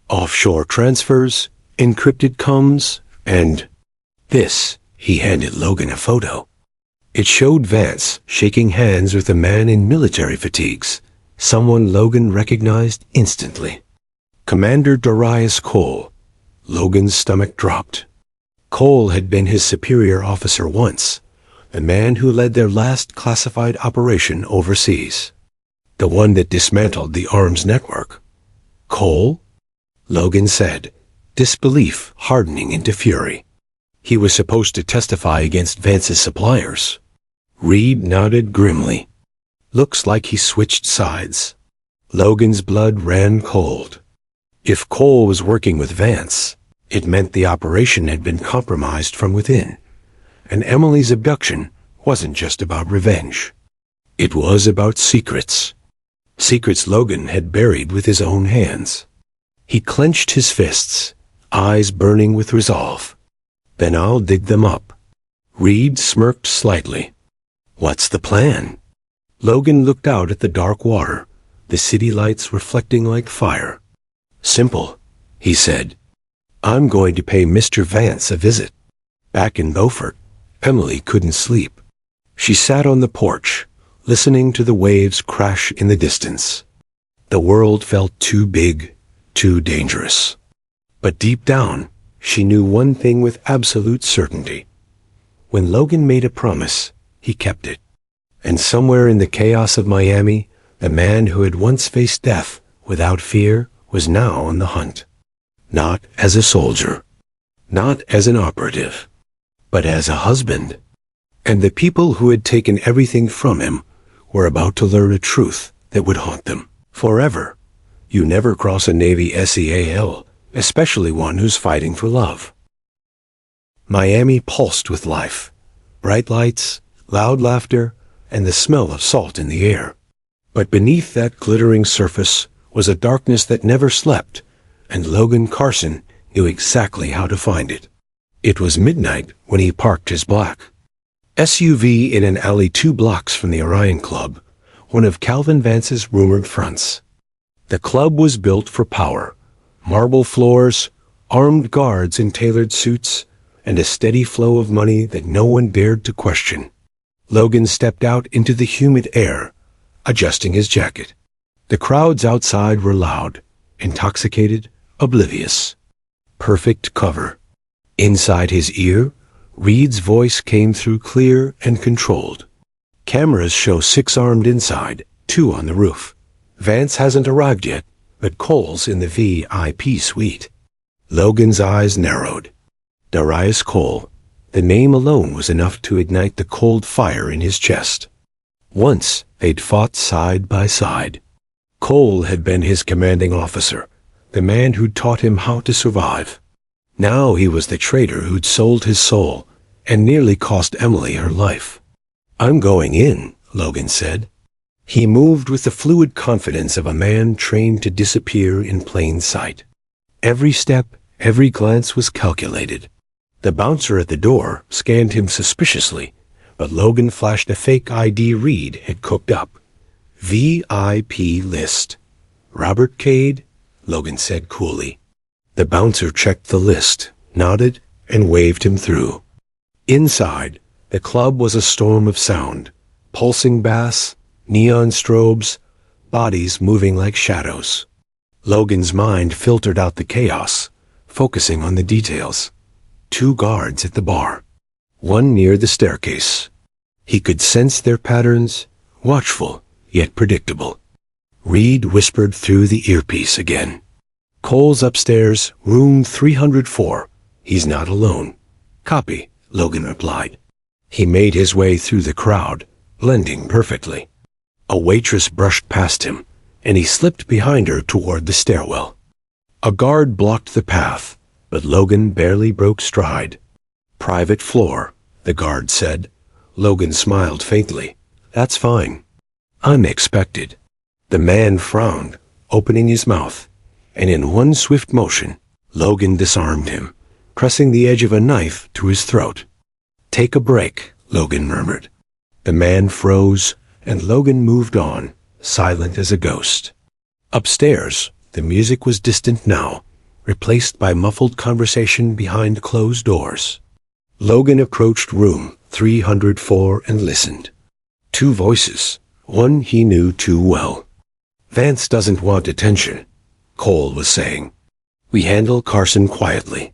S1: Offshore transfers, encrypted comms, and this, he handed Logan a photo. It showed Vance shaking hands with a man in military fatigues, someone Logan recognized instantly. Commander Darius Cole. Logan's stomach dropped. Cole had been his superior officer once, the man who led their last classified operation overseas. The one that dismantled the arms network. Cole? Logan said, disbelief hardening into fury. He was supposed to testify against Vance's suppliers. Reed nodded grimly. Looks like he switched sides. Logan's blood ran cold. If Cole was working with Vance, it meant the operation had been compromised from within. And Emily's abduction wasn't just about revenge. It was about secrets. Secrets Logan had buried with his own hands. He clenched his fists, eyes burning with resolve. Then I'll dig them up. Reed smirked slightly. What's the plan? Logan looked out at the dark water, the city lights reflecting like fire. Simple, he said. I'm going to pay Mr. Vance a visit. Back in Beaufort, Emily couldn't sleep. She sat on the porch, listening to the waves crash in the distance. The world felt too big, too dangerous. But deep down, she knew one thing with absolute certainty. When Logan made a promise, he kept it. And somewhere in the chaos of Miami, the man who had once faced death without fear was now on the hunt. Not as a soldier, not as an operative, but as a husband. And the people who had taken everything from him were about to learn a truth that would haunt them forever. You never cross a Navy SEAL, especially one who's fighting for love. Miami pulsed with life. Bright lights, loud laughter, and the smell of salt in the air. But beneath that glittering surface was a darkness that never slept, and Logan Carson knew exactly how to find it. It was midnight when he parked his black SUV in an alley 2 blocks from the Orion Club, one of Calvin Vance's rumored fronts. The club was built for power, marble floors, armed guards in tailored suits, and a steady flow of money that no one dared to question. Logan stepped out into the humid air, adjusting his jacket. The crowds outside were loud, intoxicated, oblivious. Perfect cover. Inside his ear, Reed's voice came through clear and controlled. Cameras show 6 armed inside, 2 on the roof. Vance hasn't arrived yet, but Cole's in the VIP suite. Logan's eyes narrowed. Darius Cole. The name alone was enough to ignite the cold fire in his chest. Once they'd fought side by side. Cole had been his commanding officer, the man who'd taught him how to survive. Now he was the traitor who'd sold his soul and nearly cost Emily her life. I'm going in, Logan said. He moved with the fluid confidence of a man trained to disappear in plain sight. Every step, every glance was calculated. The bouncer at the door scanned him suspiciously, but Logan flashed a fake ID Reed had cooked up. VIP list. Robert Cade, Logan said coolly. The bouncer checked the list, nodded, and waved him through. Inside, The club was a storm of sound, pulsing bass, neon strobes, bodies moving like shadows. Logan's mind filtered out the chaos, focusing on the details. 2 guards at the bar, one near the staircase. He could sense their patterns, watchful yet predictable. Reed whispered through the earpiece again. "Cole's upstairs, room 304. He's not alone." "Copy," Logan replied. He made his way through the crowd, blending perfectly. A waitress brushed past him, and he slipped behind her toward the stairwell. A guard blocked the path, but Logan barely broke stride. "Private floor," the guard said. Logan smiled faintly. "That's fine. I'm expected." The man frowned, opening his mouth, and in one swift motion, Logan disarmed him, pressing the edge of a knife to his throat. "Take a break," Logan murmured. The man froze, and Logan moved on, silent as a ghost. Upstairs, the music was distant now, replaced by muffled conversation behind closed doors. Logan approached room 304 and listened. 2 voices, one he knew too well. "Vance doesn't want attention," Cole was saying. "We handle Carson quietly."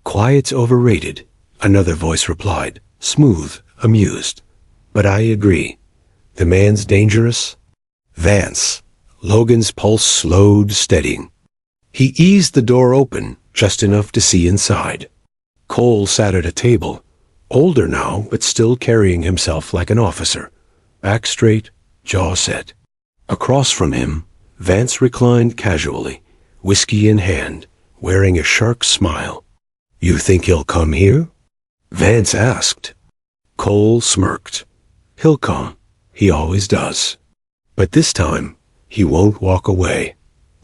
S1: "Quiet's overrated," another voice replied, smooth, amused. "But I agree. The man's dangerous." "Vance." Logan's pulse slowed, steadying. He eased the door open, just enough to see inside. Cole sat at a table, older now, but still carrying himself like an officer, back straight, jaw set. Across from him, Vance reclined casually, whiskey in hand, wearing a shark smile. "You think he'll come here?" Vance asked. Cole smirked. "He'll come. He always does. But this time, he won't walk away."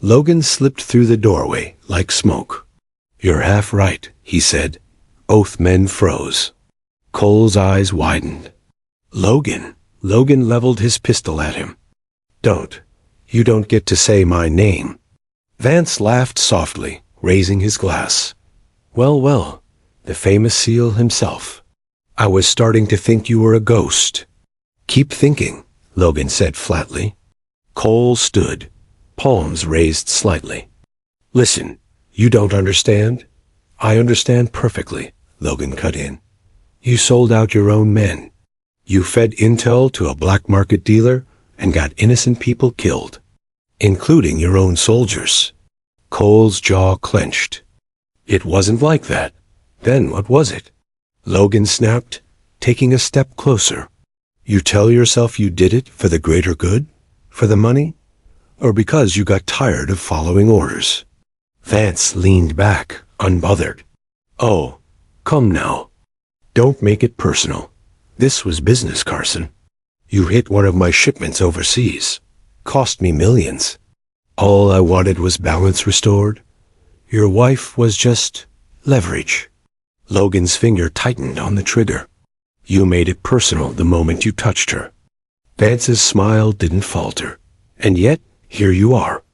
S1: Logan slipped through the doorway like smoke. "You're half right," he said. Both men froze. Cole's eyes widened. "Logan." Logan leveled his pistol at him. "Don't. You don't get to say my name." Vance laughed softly, raising his glass. "Well, well, the famous SEAL himself. I was starting to think you were a ghost." "Keep thinking," Logan said flatly. Cole stood, palms raised slightly. "Listen, you don't understand?" "I understand perfectly," Logan cut in. "You sold out your own men. You fed intel to a black market dealer and got innocent people killed, including your own soldiers." Cole's jaw clenched. "It wasn't like that. Then what was it?" Logan snapped, taking a step closer. "You tell yourself you did it for the greater good? For the money? Or because you got tired of following orders?" Vance leaned back, unbothered. "Oh, come now. Don't make it personal. This was business, Carson. You hit one of my shipments overseas. Cost me millions. All I wanted was balance restored. Your wife was just leverage." Logan's finger tightened on the trigger. "You made it personal the moment you touched her." Vance's smile didn't falter. "And yet, here you are.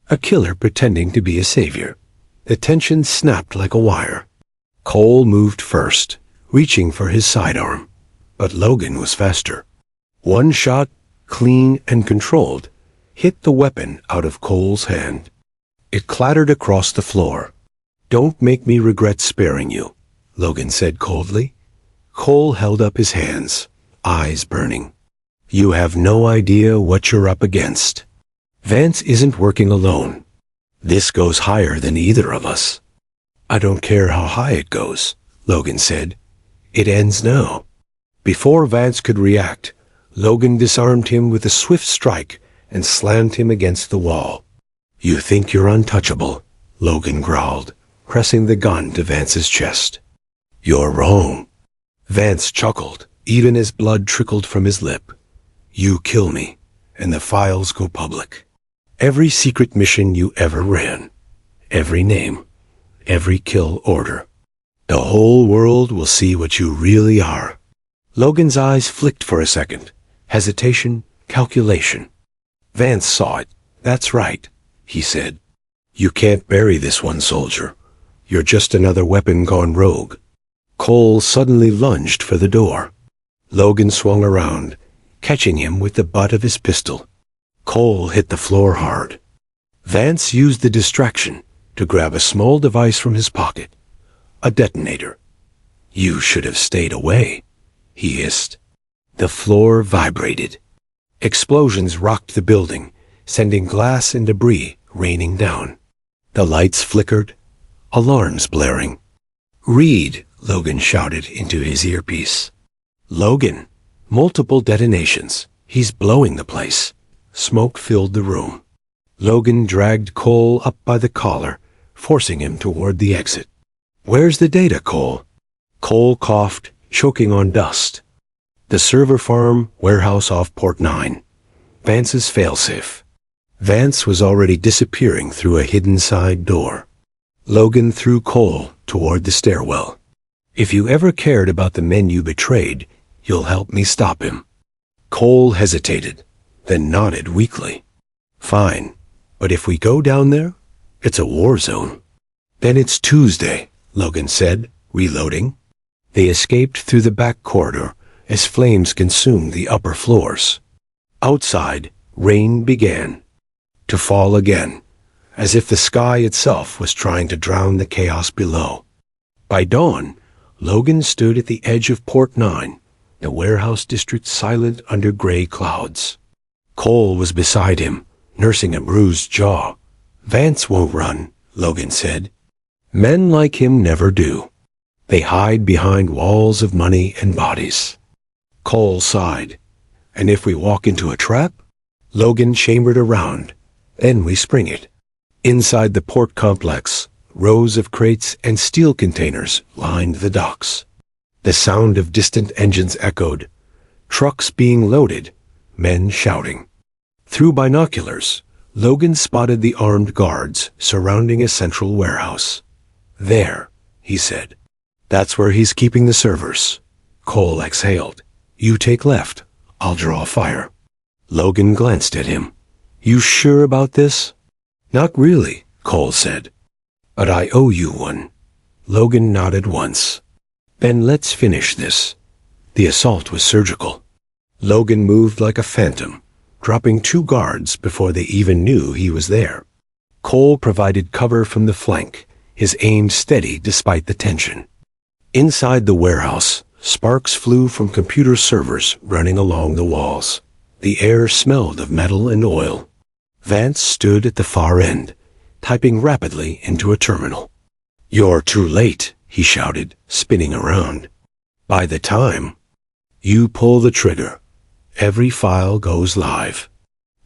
S1: A killer pretending to be a savior." The tension snapped like a wire. Cole moved first, reaching for his sidearm. But Logan was faster. One shot, clean and controlled, hit the weapon out of Cole's hand. It clattered across the floor. "Don't make me regret sparing you," Logan said coldly. Cole held up his hands, eyes burning. "You have no idea what you're up against. Vance isn't working alone. This goes higher than either of us." "I don't care how high it goes," Logan said. "It ends now." Before Vance could react, Logan disarmed him with a swift strike and slammed him against the wall. "You think you're untouchable," Logan growled, pressing the gun to Vance's chest. "You're wrong." Vance chuckled, even as blood trickled from his lip. "You kill me, and the files go public. Every secret mission you ever ran, every name, every kill order. The whole world will see what you really are." Logan's eyes flicked for a second. Hesitation, calculation. Vance saw it. "That's right," he said. "You can't bury this one, soldier. You're just another weapon gone rogue." Cole suddenly lunged for the door. Logan swung around, catching him with the butt of his pistol. Cole hit the floor hard. Vance used the distraction to grab a small device from his pocket. A detonator. "You should have stayed away," he hissed. The floor vibrated. Explosions rocked the building, sending glass and debris raining down. The lights flickered, alarms blaring. "Reed," Logan shouted into his earpiece. "Logan, multiple detonations. He's blowing the place." Smoke filled the room. Logan dragged Cole up by the collar, forcing him toward the exit. "Where's the data, Cole?" Cole coughed, choking on dust. "The server farm warehouse off Port 9. Vance's failsafe." Vance was already disappearing through a hidden side door. Logan threw Cole toward the stairwell. "If you ever cared about the men you betrayed, you'll help me stop him." Cole hesitated, then nodded weakly. "Fine, but if we go down there, it's a war zone." "Then it's Tuesday," Logan said, reloading. They escaped through the back corridor as flames consumed the upper floors. Outside, rain began to fall again, as if the sky itself was trying to drown the chaos below. By dawn, Logan stood at the edge of Port 9, the warehouse district silent under gray clouds. Cole was beside him, nursing a bruised jaw. "Vance won't run," Logan said. "Men like him never do. They hide behind walls of money and bodies." Cole sighed. "And if we walk into a trap?" Logan chambered around. "Then we spring it." Inside the port complex, rows of crates and steel containers lined the docks. The sound of distant engines echoed, trucks being loaded, men shouting. Through binoculars, Logan spotted the armed guards surrounding a central warehouse. "There," he said. "That's where he's keeping the servers." Cole exhaled. "You take left. I'll draw fire." Logan glanced at him. "You sure about this?" "Not really," Cole said. "But I owe you one." Logan nodded once. "Then let's finish this." The assault was surgical. Logan moved like a phantom, dropping 2 guards before they even knew he was there. Cole provided cover from the flank, his aim steady despite the tension. Inside the warehouse, sparks flew from computer servers running along the walls. The air smelled of metal and oil. Vance stood at the far end, typing rapidly into a terminal. "You're too late," he shouted, spinning around. "By the time you pull the trigger, every file goes live."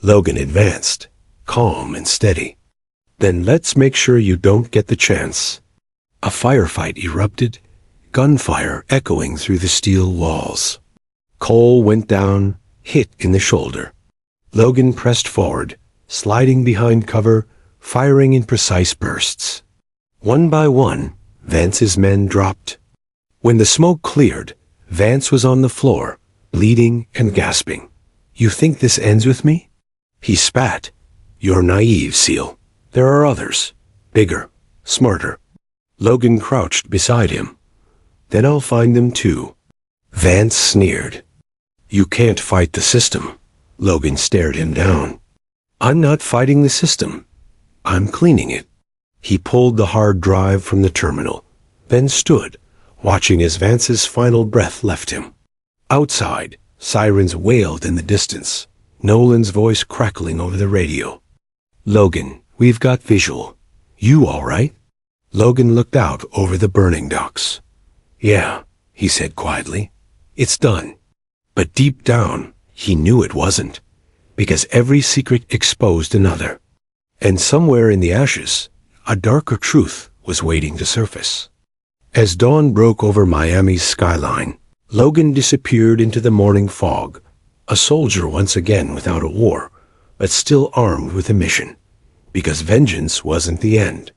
S1: Logan advanced, calm and steady. "Then let's make sure you don't get the chance." A firefight erupted, gunfire echoing through the steel walls. Cole went down, hit in the shoulder. Logan pressed forward, sliding behind cover, firing in precise bursts. One by one, Vance's men dropped. When the smoke cleared, Vance was on the floor, bleeding and gasping. "You think this ends with me?" He spat. "You're naive, SEAL. There are others. Bigger. Smarter." Logan crouched beside him. "Then I'll find them too." Vance sneered. "You can't fight the system." Logan stared him down. "I'm not fighting the system. I'm cleaning it." He pulled the hard drive from the terminal, then stood, watching as Vance's final breath left him. Outside, sirens wailed in the distance, Nolan's voice crackling over the radio. "Logan, we've got visual. You all right?" Logan looked out over the burning docks. "Yeah," he said quietly. "It's done." But deep down, he knew it wasn't, because every secret exposed another. And somewhere in the ashes, a darker truth was waiting to surface. As dawn broke over Miami's skyline, Logan disappeared into the morning fog, a soldier once again without a war, but still armed with a mission, because vengeance wasn't the end.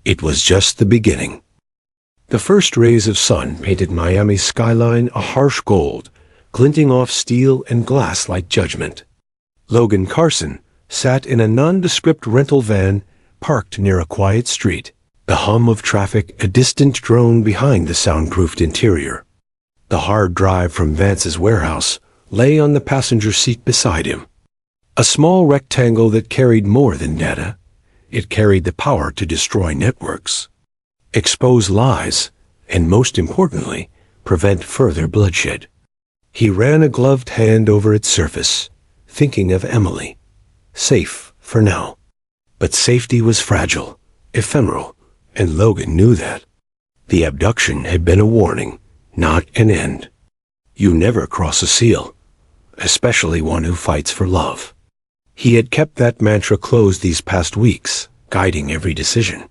S1: It was just the beginning. The first rays of sun painted Miami's skyline a harsh gold, glinting off steel and glass like judgment. Logan Carson sat in a nondescript rental van parked near a quiet street, the hum of traffic a distant drone behind the soundproofed interior. The hard drive from Vance's warehouse lay on the passenger seat beside him. A small rectangle that carried more than data. It carried the power to destroy networks, expose lies, and most importantly, prevent further bloodshed. He ran a gloved hand over its surface, thinking of Emily. Safe for now. But safety was fragile, ephemeral, and Logan knew that. The abduction had been a warning, not an end. You never cross a seal, especially one who fights for love. He had kept that mantra close these past weeks, guiding every decision.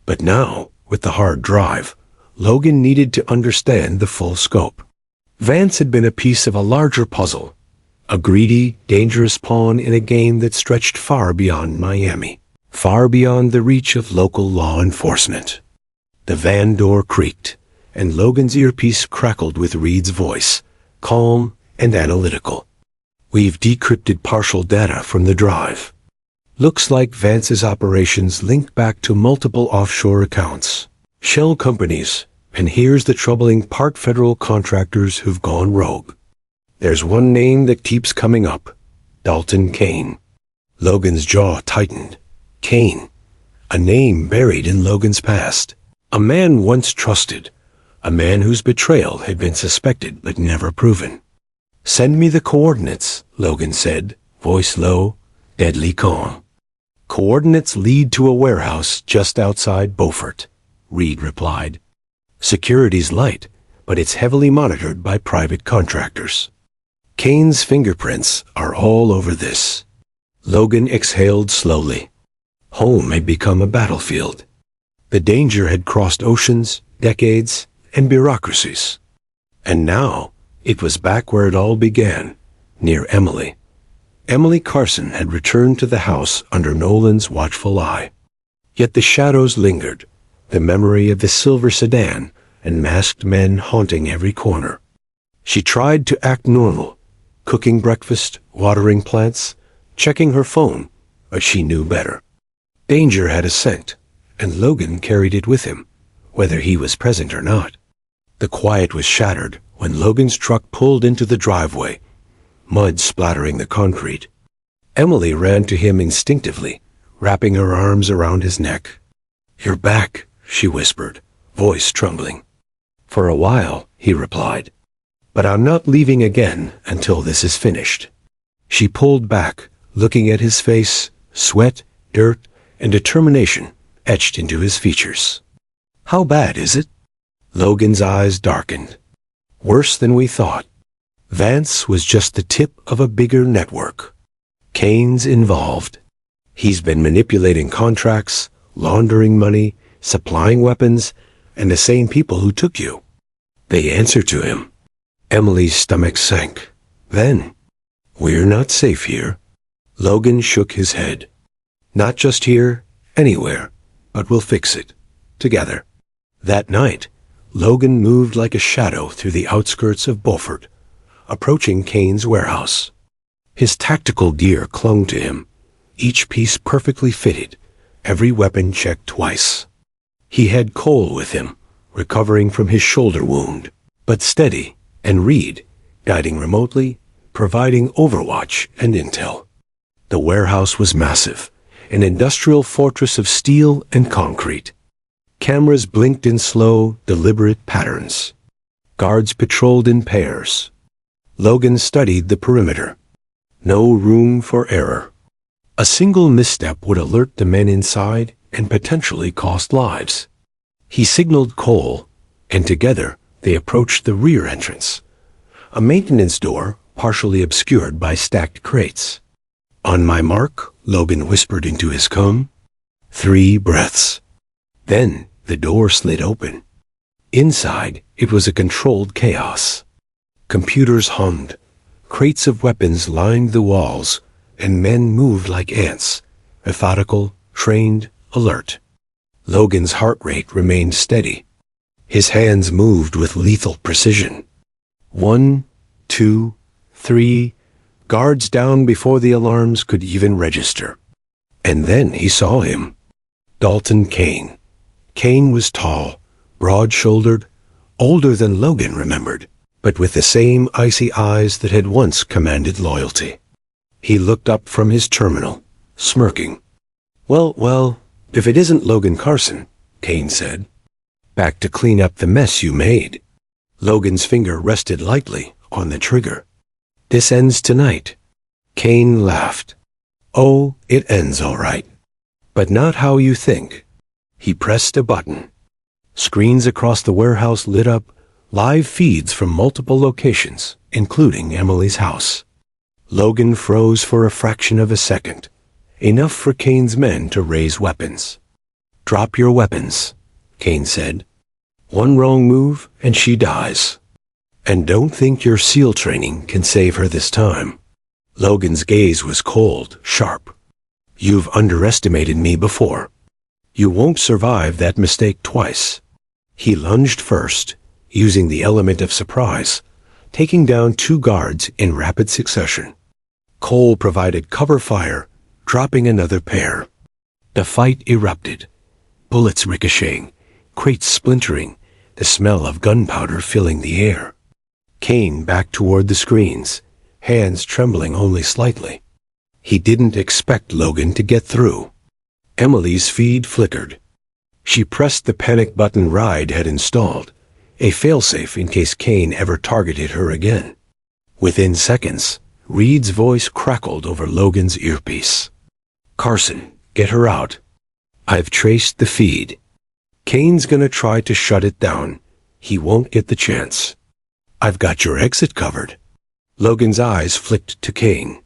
S1: But now, with the hard drive, Logan needed to understand the full scope. Vance had been a piece of a larger puzzle, a greedy, dangerous pawn in a game that stretched far beyond Miami, far beyond the reach of local law enforcement. The van door creaked, and Logan's earpiece crackled with Reed's voice, calm and analytical. We've decrypted partial data from the drive. Looks like Vance's operations link back to multiple offshore accounts, shell companies, and here's the troubling part: federal contractors who've gone rogue. There's one name that keeps coming up: Dalton Kane. Logan's jaw tightened. Kane. A name buried in Logan's past. A man once trusted. A man whose betrayal had been suspected but never proven. Send me the coordinates, Logan said, voice low, deadly calm. Coordinates lead to a warehouse just outside Beaufort, Reed replied. Security's light, but it's heavily monitored by private contractors. Kane's fingerprints are all over this. Logan exhaled slowly. Home had become a battlefield. The danger had crossed oceans, decades, and bureaucracies. And now, it was back where it all began, near Emily. Emily Carson had returned to the house under Nolan's watchful eye. Yet the shadows lingered, the memory of the silver sedan and masked men haunting every corner. She tried to act normal, cooking breakfast, watering plants, checking her phone, but she knew better. Danger had a scent, and Logan carried it with him, whether he was present or not. The quiet was shattered when Logan's truck pulled into the driveway, mud splattering the concrete. Emily ran to him instinctively, wrapping her arms around his neck. You're back, she whispered, voice trembling. For a while, he replied. But I'm not leaving again until this is finished. She pulled back, looking at his face, sweat, dirt, and determination etched into his features. How bad is it? Logan's eyes darkened. Worse than we thought. Vance was just the tip of a bigger network. Kane's involved. He's been manipulating contracts, laundering money, supplying weapons, and the same people who took you. They answer to him. Emily's stomach sank. Then, we're not safe here. Logan shook his head. Not just here, anywhere, but we'll fix it. Together. That night, Logan moved like a shadow through the outskirts of Beaufort, approaching Kane's warehouse. His tactical gear clung to him, each piece perfectly fitted, every weapon checked twice. He had Cole with him, recovering from his shoulder wound, but steady, and Reed, guiding remotely, providing overwatch and intel. The warehouse was massive, an industrial fortress of steel and concrete. Cameras blinked in slow, deliberate patterns. Guards patrolled in pairs. Logan studied the perimeter. No room for error. A single misstep would alert the men inside and potentially cost lives. He signaled Cole, and together they approached the rear entrance, a maintenance door partially obscured by stacked crates. On my mark, Logan whispered into his comb. 3 breaths. Then the door slid open. Inside, it was a controlled chaos. Computers hummed, crates of weapons lined the walls, and men moved like ants, methodical, trained, alert. Logan's heart rate remained steady. His hands moved with lethal precision. 1, 2, 3, guards down before the alarms could even register. And then he saw him. Dalton Kane. Kane was tall, broad-shouldered, older than Logan remembered. but with the same icy eyes that had once commanded loyalty. He looked up from his terminal, smirking. Well, if it isn't Logan Carson, Kane said. Back to clean up the mess you made. Logan's finger rested lightly on the trigger. This ends tonight. Kane laughed. Oh, it ends all right. But not how you think. He pressed a button. Screens across the warehouse lit up, live feeds from multiple locations, including Emily's house. Logan froze for a fraction of a second, enough for Kane's men to raise weapons. Drop your weapons, Kane said. One wrong move and she dies. And don't think your SEAL training can save her this time. Logan's gaze was cold, sharp. You've underestimated me before. You won't survive that mistake twice. He lunged first, using the element of surprise, taking down 2 guards in rapid succession. Cole provided cover fire, dropping another pair. The fight erupted. Bullets ricocheting, crates splintering, the smell of gunpowder filling the air. Kane backed toward the screens, hands trembling only slightly. He didn't expect Logan to get through. Emily's feed flickered. She pressed the panic button Ride had installed, a failsafe in case Kane ever targeted her again. Within seconds, Reed's voice crackled over Logan's earpiece. Carson, get her out. I've traced the feed. Kane's gonna try to shut it down. He won't get the chance. I've got your exit covered. Logan's eyes flicked to Kane.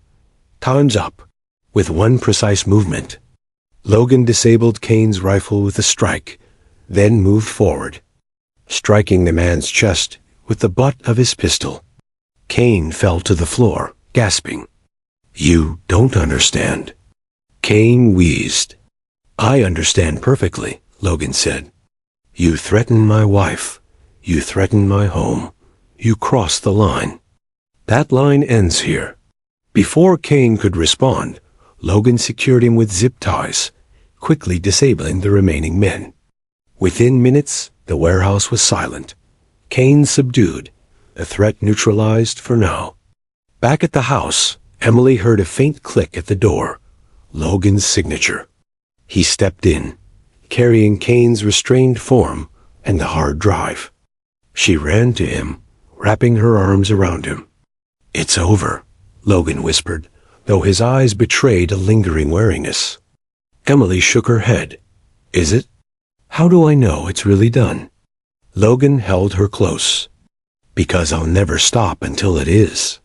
S1: Time's up. With one precise movement, Logan disabled Kane's rifle with a strike, then moved forward, striking the man's chest with the butt of his pistol. Kane fell to the floor, gasping. You don't understand. Kane wheezed. I understand perfectly, Logan said. You threatened my wife. You threatened my home. You crossed the line. That line ends here. Before Kane could respond, Logan secured him with zip ties, quickly disabling the remaining men. Within minutes, the warehouse was silent. Kane subdued, the threat neutralized for now. Back at the house, Emily heard a faint click at the door, Logan's signature. He stepped in, carrying Kane's restrained form and the hard drive. She ran to him, wrapping her arms around him. It's over, Logan whispered, though his eyes betrayed a lingering wariness. Emily shook her head. Is it? How do I know it's really done? Logan held her close. Because I'll never stop until it is.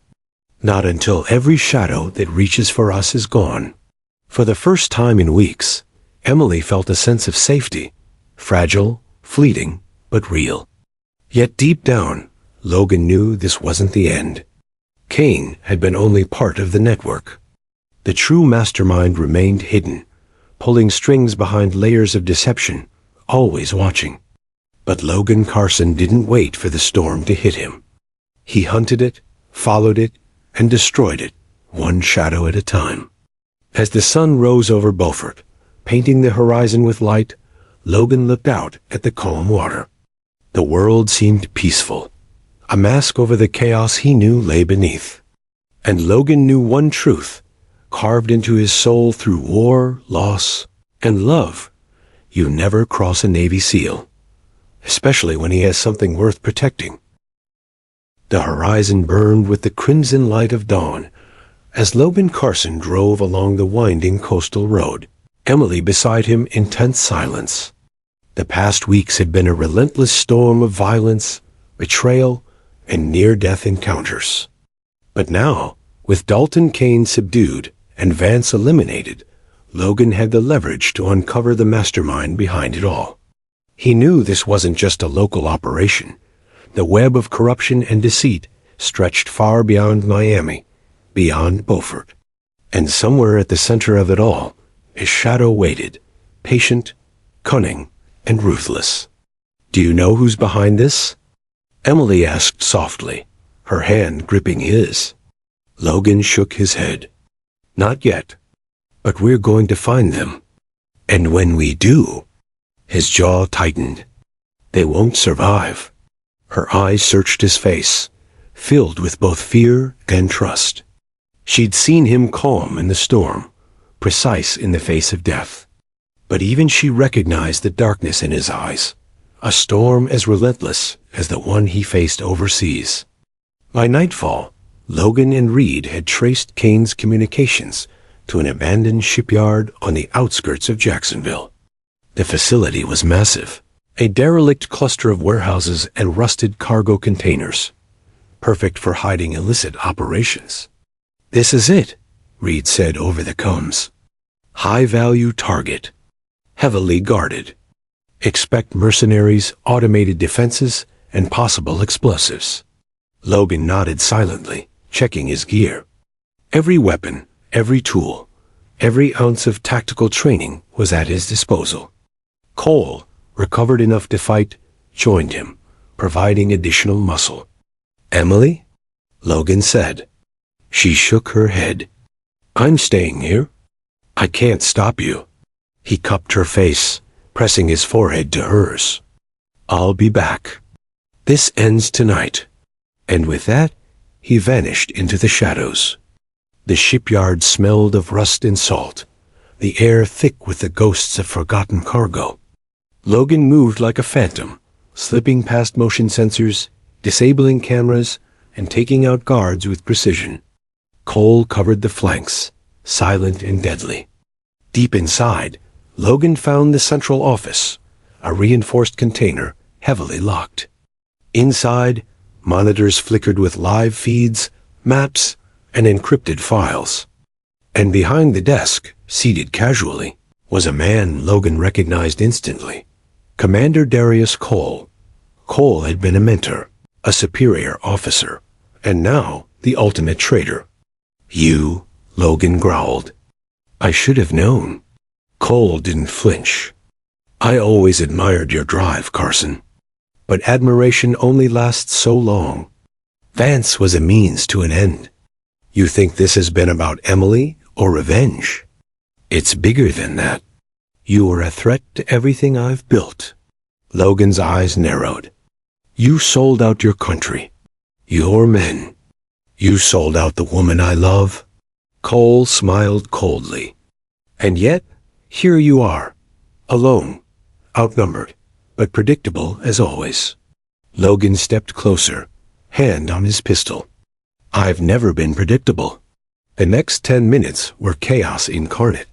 S1: Not until every shadow that reaches for us is gone. For the first time in weeks, Emily felt a sense of safety, fragile, fleeting, but real. Yet deep down, Logan knew this wasn't the end. Kane had been only part of the network. The true mastermind remained hidden, pulling strings behind layers of deception, always watching. But Logan Carson didn't wait for the storm to hit him. He hunted it, followed it, and destroyed it, one shadow at a time. As the sun rose over Beaufort, painting the horizon with light, Logan looked out at the calm water. The world seemed peaceful, a mask over the chaos he knew lay beneath. And Logan knew one truth, carved into his soul through war, loss, and love. You never cross a Navy SEAL, especially when he has something worth protecting. The horizon burned with the crimson light of dawn as Logan Carson drove along the winding coastal road, Emily beside him in tense silence. The past weeks had been a relentless storm of violence, betrayal, and near-death encounters. But now, with Dalton Kane subdued and Vance eliminated, Logan had the leverage to uncover the mastermind behind it all. He knew this wasn't just a local operation. The web of corruption and deceit stretched far beyond Miami, beyond Beaufort. And somewhere at the center of it all, a shadow waited, patient, cunning, and ruthless. Do you know who's behind this? Emily asked softly, her hand gripping his. Logan shook his head. Not yet, but we're going to find them. And when we do, his jaw tightened. They won't survive. Her eyes searched his face, filled with both fear and trust. She'd seen him calm in the storm, precise in the face of death. But even she recognized the darkness in his eyes, a storm as relentless as the one he faced overseas. By nightfall, Logan and Reed had traced Kane's communications to an abandoned shipyard on the outskirts of Jacksonville. The facility was massive, a derelict cluster of warehouses and rusted cargo containers, perfect for hiding illicit operations. "This is it," Reed said over the comms. "High-value target. Heavily guarded. Expect mercenaries, automated defenses, and possible explosives." Logan nodded silently, checking his gear. Every weapon, every tool, every ounce of tactical training was at his disposal. Cole, recovered enough to fight, joined him, providing additional muscle. "Emily?" Logan said. She shook her head. "I'm staying here. I can't stop you." He cupped her face, pressing his forehead to hers. "I'll be back. This ends tonight." And with that, he vanished into the shadows. The shipyard smelled of rust and salt, the air thick with the ghosts of forgotten cargo. Logan moved like a phantom, slipping past motion sensors, disabling cameras, and taking out guards with precision. Cole covered the flanks, silent and deadly. Deep inside, Logan found the central office, a reinforced container, heavily locked. Inside, monitors flickered with live feeds, maps, and encrypted files. And behind the desk, seated casually, was a man Logan recognized instantly. Commander Darius Cole. Cole had been a mentor, a superior officer, and now the ultimate traitor. "You," Logan growled. "I should have known." Cole didn't flinch. "I always admired your drive, Carson. But admiration only lasts so long. Vance was a means to an end. You think this has been about Emily or revenge? It's bigger than that. You are a threat to everything I've built." Logan's eyes narrowed. "You sold out your country, your men. You sold out the woman I love." Cole smiled coldly. "And yet, here you are, alone, outnumbered, but predictable as always." Logan stepped closer, hand on his pistol. "I've never been predictable." The next 10 minutes were chaos incarnate.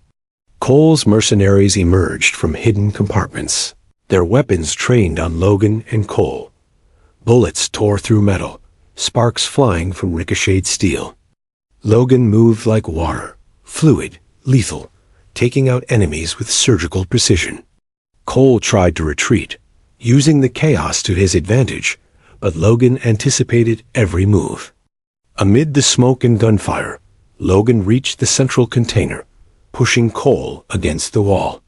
S1: Cole's mercenaries emerged from hidden compartments, their weapons trained on Logan and Cole. Bullets tore through metal, sparks flying from ricocheted steel. Logan moved like water, fluid, lethal, taking out enemies with surgical precision. Cole tried to retreat, using the chaos to his advantage, but Logan anticipated every move. Amid the smoke and gunfire, Logan reached the central container, pushing Cole against the wall.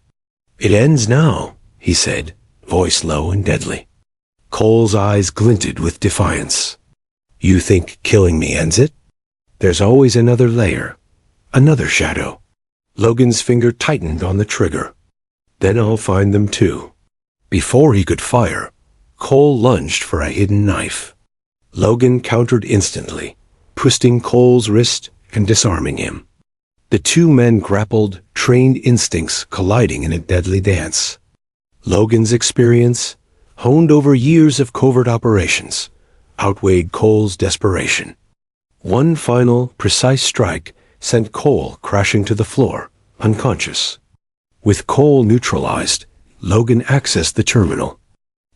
S1: "It ends now," he said, voice low and deadly. Cole's eyes glinted with defiance. "You think killing me ends it? There's always another layer, another shadow." Logan's finger tightened on the trigger. "Then I'll find them too." Before he could fire, Cole lunged for a hidden knife. Logan countered instantly, twisting Cole's wrist and disarming him. The two men grappled, trained instincts colliding in a deadly dance. Logan's experience, honed over years of covert operations, outweighed Cole's desperation. One final, precise strike sent Cole crashing to the floor, unconscious. With Cole neutralized, Logan accessed the terminal.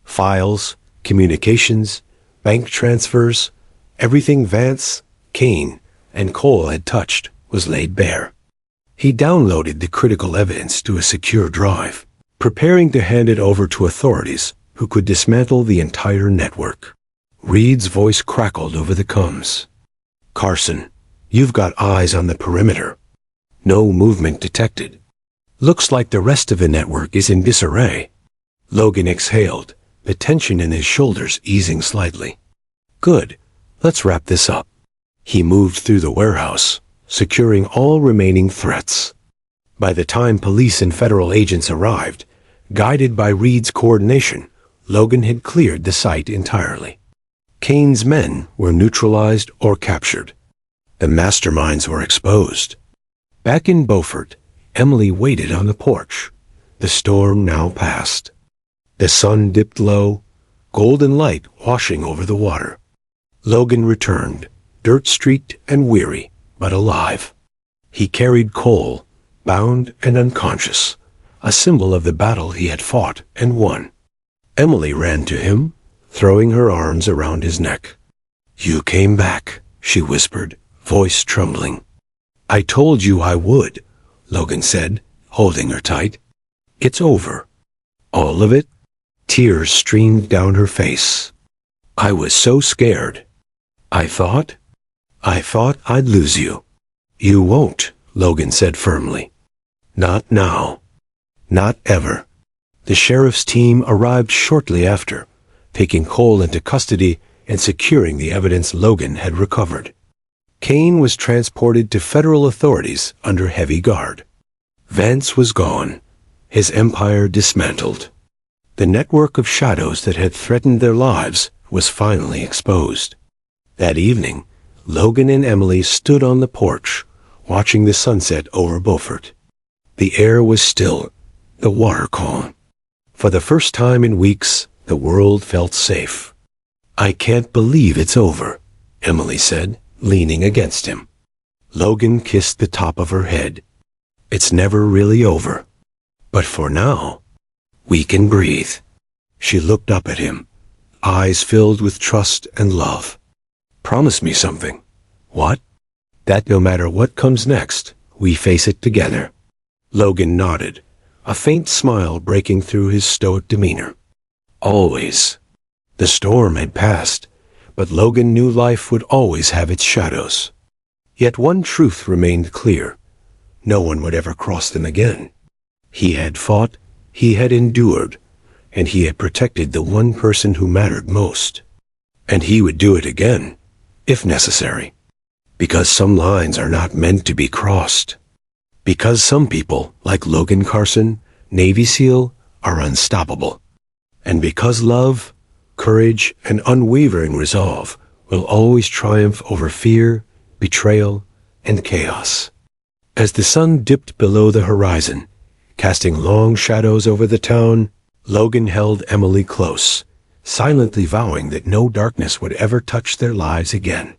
S1: Files, communications, bank transfers, everything Vance, Kane, and Cole had touched was laid bare. He downloaded the critical evidence to a secure drive, preparing to hand it over to authorities who could dismantle the entire network. Reed's voice crackled over the comms. "Carson, you've got eyes on the perimeter. No movement detected. Looks like the rest of the network is in disarray." Logan exhaled, the tension in his shoulders easing slightly. "Good. Let's wrap this up." He moved through the warehouse, securing all remaining threats. By the time police and federal agents arrived, guided by Reed's coordination, Logan had cleared the site entirely. Kane's men were neutralized or captured. The masterminds were exposed. Back in Beaufort, Emily waited on the porch. The storm now passed. The sun dipped low, golden light washing over the water. Logan returned, dirt-streaked and weary, but alive. He carried Cole, bound and unconscious, a symbol of the battle he had fought and won. Emily ran to him, throwing her arms around his neck. "You came back," she whispered, voice trembling. "I told you I would," Logan said, holding her tight. "It's over." "All of it?" Tears streamed down her face. "I was so scared. I thought I'd lose you." "You won't," Logan said firmly. "Not now. Not ever." The sheriff's team arrived shortly after, taking Cole into custody and securing the evidence Logan had recovered. Kane was transported to federal authorities under heavy guard. Vance was gone, his empire dismantled. The network of shadows that had threatened their lives was finally exposed. That evening, Logan and Emily stood on the porch, watching the sunset over Beaufort. The air was still, the water calm. For the first time in weeks, the world felt safe. "I can't believe it's over," Emily said, leaning against him. Logan kissed the top of her head. "It's never really over. But for now, we can breathe." She looked up at him, eyes filled with trust and love. "Promise me something." "What?" "That no matter what comes next, we face it together." Logan nodded, a faint smile breaking through his stoic demeanor. "Always." The storm had passed, but Logan knew life would always have its shadows. Yet one truth remained clear. No one would ever cross them again. He had fought, he had endured, and he had protected the one person who mattered most. And he would do it again, if necessary. Because some lines are not meant to be crossed. Because some people, like Logan Carson, Navy SEAL, are unstoppable. And because love, courage, and unwavering resolve will always triumph over fear, betrayal, and chaos. As the sun dipped below the horizon, casting long shadows over the town, Logan held Emily close, silently vowing that no darkness would ever touch their lives again.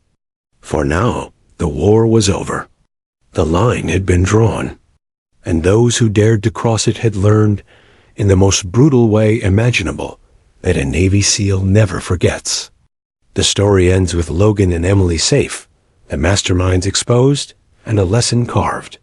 S1: For now, the war was over. The line had been drawn, and those who dared to cross it had learned, in the most brutal way imaginable, that a Navy SEAL never forgets. The story ends with Logan and Emily safe, the masterminds exposed, and a lesson carved.